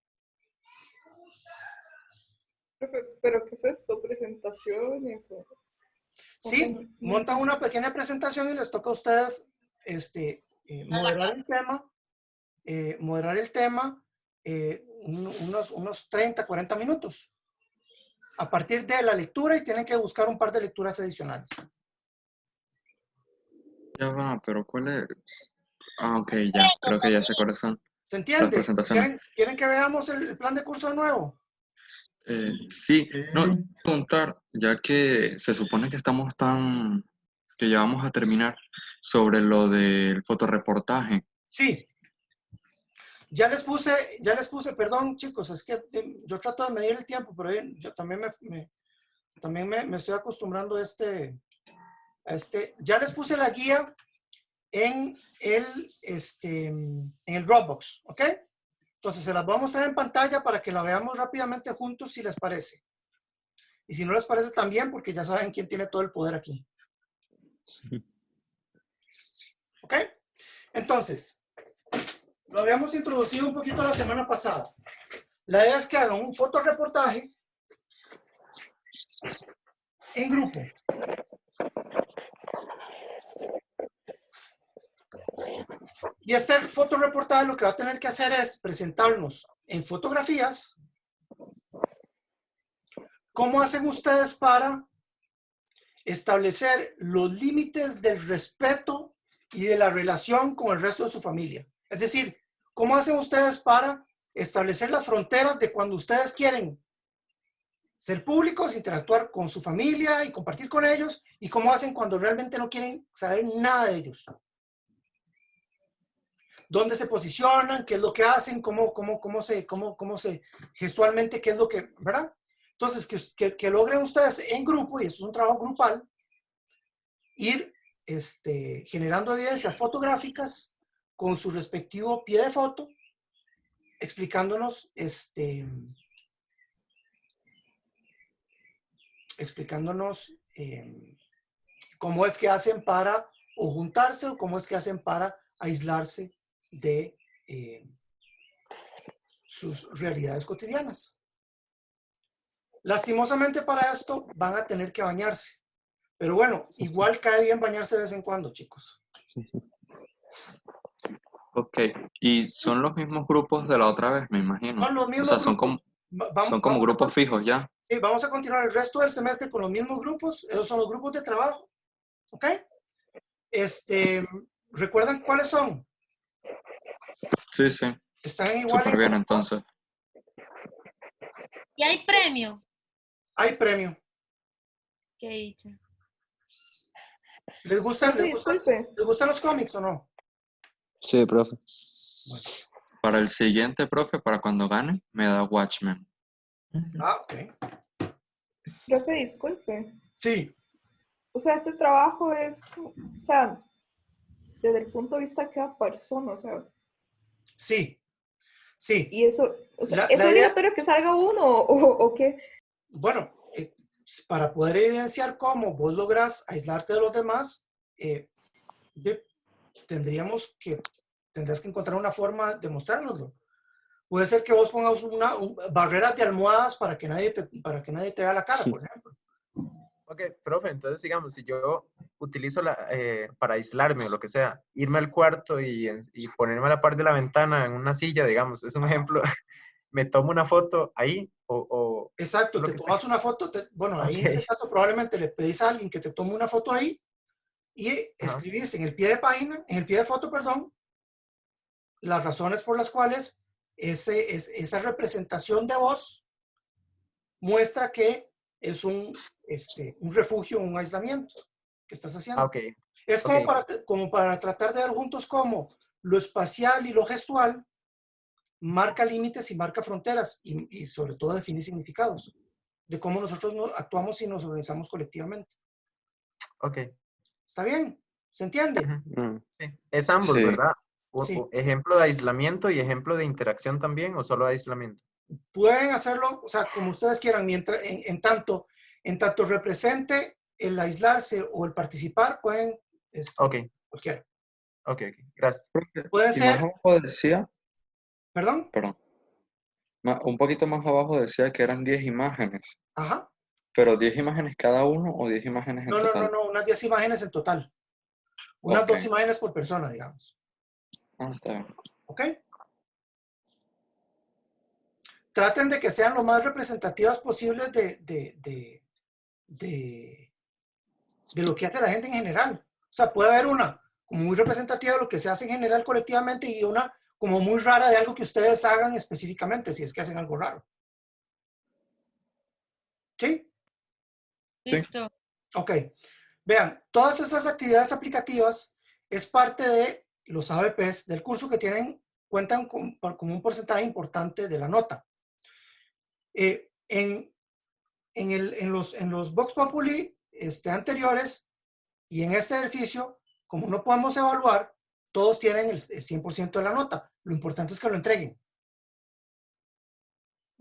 ¿Pero qué es esto? ¿Presentaciones? Sí, montan una pequeña presentación y les toca a ustedes moderar el tema unos 30, 40 minutos. A partir de la lectura y tienen que buscar un par de lecturas adicionales. Ya va, pero ¿cuál es? Ah, ok, ya. Creo que ya sé cuáles son. ¿Se Las entiende? presentaciones. ¿Quieren que veamos el plan de curso de nuevo? Sí, no, preguntar, ya que se supone que que ya vamos a terminar sobre lo del fotoreportaje. Sí. Ya les puse, perdón chicos, es que yo trato de medir el tiempo, pero yo también me estoy acostumbrando a ya les puse la guía en el Dropbox, ¿ok? Entonces se las voy a mostrar en pantalla para que la veamos rápidamente juntos si les parece. Y si no les parece también, porque ya saben quién tiene todo el poder aquí. ¿Ok? Entonces, lo habíamos introducido un poquito la semana pasada. La idea es que hagan un fotoreportaje en grupo. Y este fotoreportaje lo que va a tener que hacer es presentarnos en fotografías cómo hacen ustedes para establecer los límites del respeto y de la relación con el resto de su familia. Es decir, cómo hacen ustedes para establecer las fronteras de cuando ustedes quieren ser públicos, interactuar con su familia y compartir con ellos, y cómo hacen cuando realmente no quieren saber nada de ellos. Dónde se posicionan, qué es lo que hacen, cómo se gestualmente, qué es lo que, ¿verdad? Entonces, que logren ustedes en grupo, y eso es un trabajo grupal, ir generando evidencias fotográficas con su respectivo pie de foto, explicándonos, cómo es que hacen para o juntarse o cómo es que hacen para aislarse de sus realidades cotidianas. Lastimosamente para esto van a tener que bañarse. Pero bueno, igual cae bien bañarse de vez en cuando, chicos. Ok, y son los mismos grupos de la otra vez, me imagino. Son los mismos o sea, son como, vamos grupos fijos ya. Sí, vamos a continuar el resto del semestre con los mismos grupos. Esos son los grupos de trabajo. ¿Ok? ¿Recuerdan cuáles son? Sí, sí. Están igual. Súper bien, entonces. ¿Y hay premio? Hay premio. Qué dicha. ¿Les gustan los cómics o no? Sí, profe. Para el siguiente, profe, para cuando gane, me da Watchmen. Ah, ok. Profe, disculpe. Sí. O sea, este trabajo es, o sea, desde el punto de vista de cada persona, o sea. Sí. Sí. Y eso, o sea, ¿es obligatorio que salga uno o qué? Bueno, para poder evidenciar cómo vos logras aislarte de los demás, tendrías que encontrar una forma de mostrárnoslo. Puede ser que vos pongas barreras de almohadas para que nadie te vea la cara, por ejemplo. Ok, profe, entonces digamos, si yo utilizo para aislarme o lo que sea, irme al cuarto y ponerme a la par de la ventana en una silla, digamos, es un ejemplo, me tomo una foto ahí o Exacto, te tomas una foto, bueno, ahí en ese caso probablemente le pedís a alguien que te tome una foto ahí y escribís en el pie de página, en el pie de foto, perdón, las razones por las cuales esa representación de vos muestra que es un refugio, un aislamiento que estás haciendo. Okay. Es como para tratar de ver juntos cómo lo espacial y lo gestual marca límites y marca fronteras y sobre todo define significados de cómo nosotros actuamos y nos organizamos colectivamente. Ok. ¿Está bien? ¿Se entiende? Sí. Es ambos, Sí. ¿verdad? Sí. Ejemplo de aislamiento y ejemplo de interacción también, ¿o solo de aislamiento? Pueden hacerlo, o sea, como ustedes quieran, mientras, en tanto represente el aislarse o el participar, pueden, cualquiera. Ok, gracias. Puede ser. Más abajo decía. ¿Perdón? Perdón. Un poquito más abajo decía que eran 10 imágenes. Ajá. ¿Pero 10 imágenes cada uno o 10 imágenes en total? No, unas 10 imágenes en total. Unas 2 imágenes por persona, digamos. Ah, está bien. ¿Ok? Traten de que sean lo más representativas posibles de lo que hace la gente en general. O sea, puede haber una como muy representativa de lo que se hace en general colectivamente y una como muy rara de algo que ustedes hagan específicamente, si es que hacen algo raro. ¿Sí? Listo. Ok. Vean, todas esas actividades aplicativas es parte de los ABPs del curso que cuentan con un porcentaje importante de la nota. En los Vox Populi anteriores y en este ejercicio, como no podemos evaluar, todos tienen el 100% de la nota. Lo importante es que lo entreguen.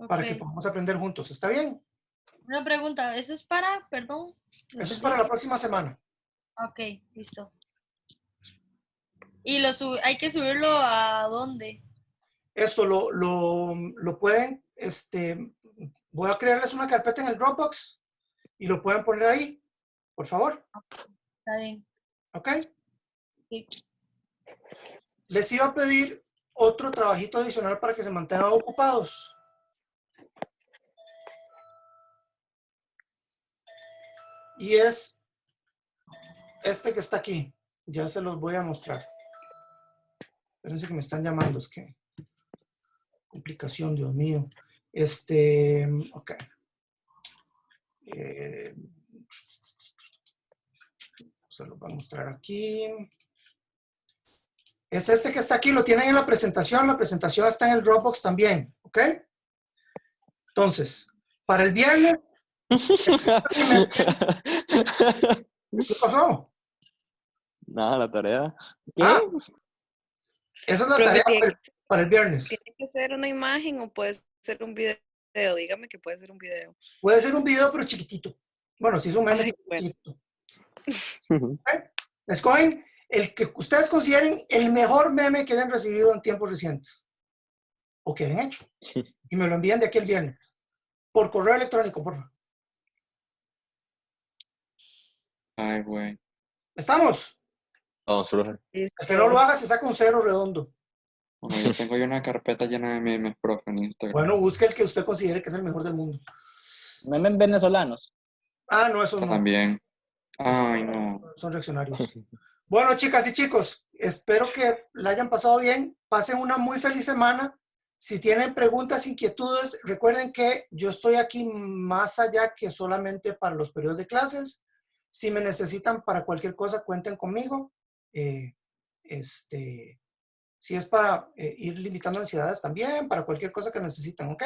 Para que podamos aprender juntos. ¿Está bien? Una pregunta, ¿eso es para, perdón? Eso es para la próxima semana. Ok, listo. ¿Y hay que subirlo a dónde? Esto lo pueden, voy a crearles una carpeta en el Dropbox y lo pueden poner ahí, por favor. Está bien. ¿Ok? Sí. Les iba a pedir otro trabajito adicional para que se mantengan ocupados. Y es este que está aquí. Ya se los voy a mostrar. Espérense que me están llamando, es que complicación, Dios mío. Ok. Se los voy a mostrar aquí. Es este que está aquí, lo tienen en la presentación está en el Dropbox también, ¿ok? Entonces, para el viernes... ¿Qué pasó? Nada, la tarea. ¿Qué? Esa es la tarea para el viernes. ¿Tiene que ser una imagen o puede ser un video? Dígame que puede ser un video. Puede ser un video, pero chiquitito. Bueno, si es un meme chiquitito. ¿Okay? Escogen el que ustedes consideren el mejor meme que hayan recibido en tiempos recientes. O que hayan hecho. Y me lo envían de aquí el viernes. Por correo electrónico, por favor. Ay, güey. ¿Estamos? Vamos, profe. El que no lo haga se saca un 0 redondo. Bueno, yo tengo una carpeta llena de memes, profe, en Instagram. Bueno, busque el que usted considere que es el mejor del mundo. Memes venezolanos. Ah, no, esos no. También. Ay, no. Son reaccionarios. Bueno, chicas y chicos, espero que la hayan pasado bien. Pasen una muy feliz semana. Si tienen preguntas, inquietudes, recuerden que yo estoy aquí más allá que solamente para los periodos de clases. Si me necesitan para cualquier cosa, cuenten conmigo. Si es para ir limitando ansiedades también, para cualquier cosa que necesitan, ¿ok?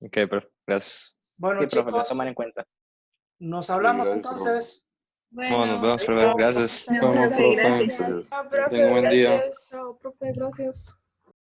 Ok, profe, gracias. Bueno, sí, profe, lo voy a chicos, tomar en cuenta. nos hablamos Gracias, entonces. Bueno, nos vemos, profe. Gracias. Gracias. Vamos, profe. Gracias. Tengo un buen día. Chao, profe, gracias.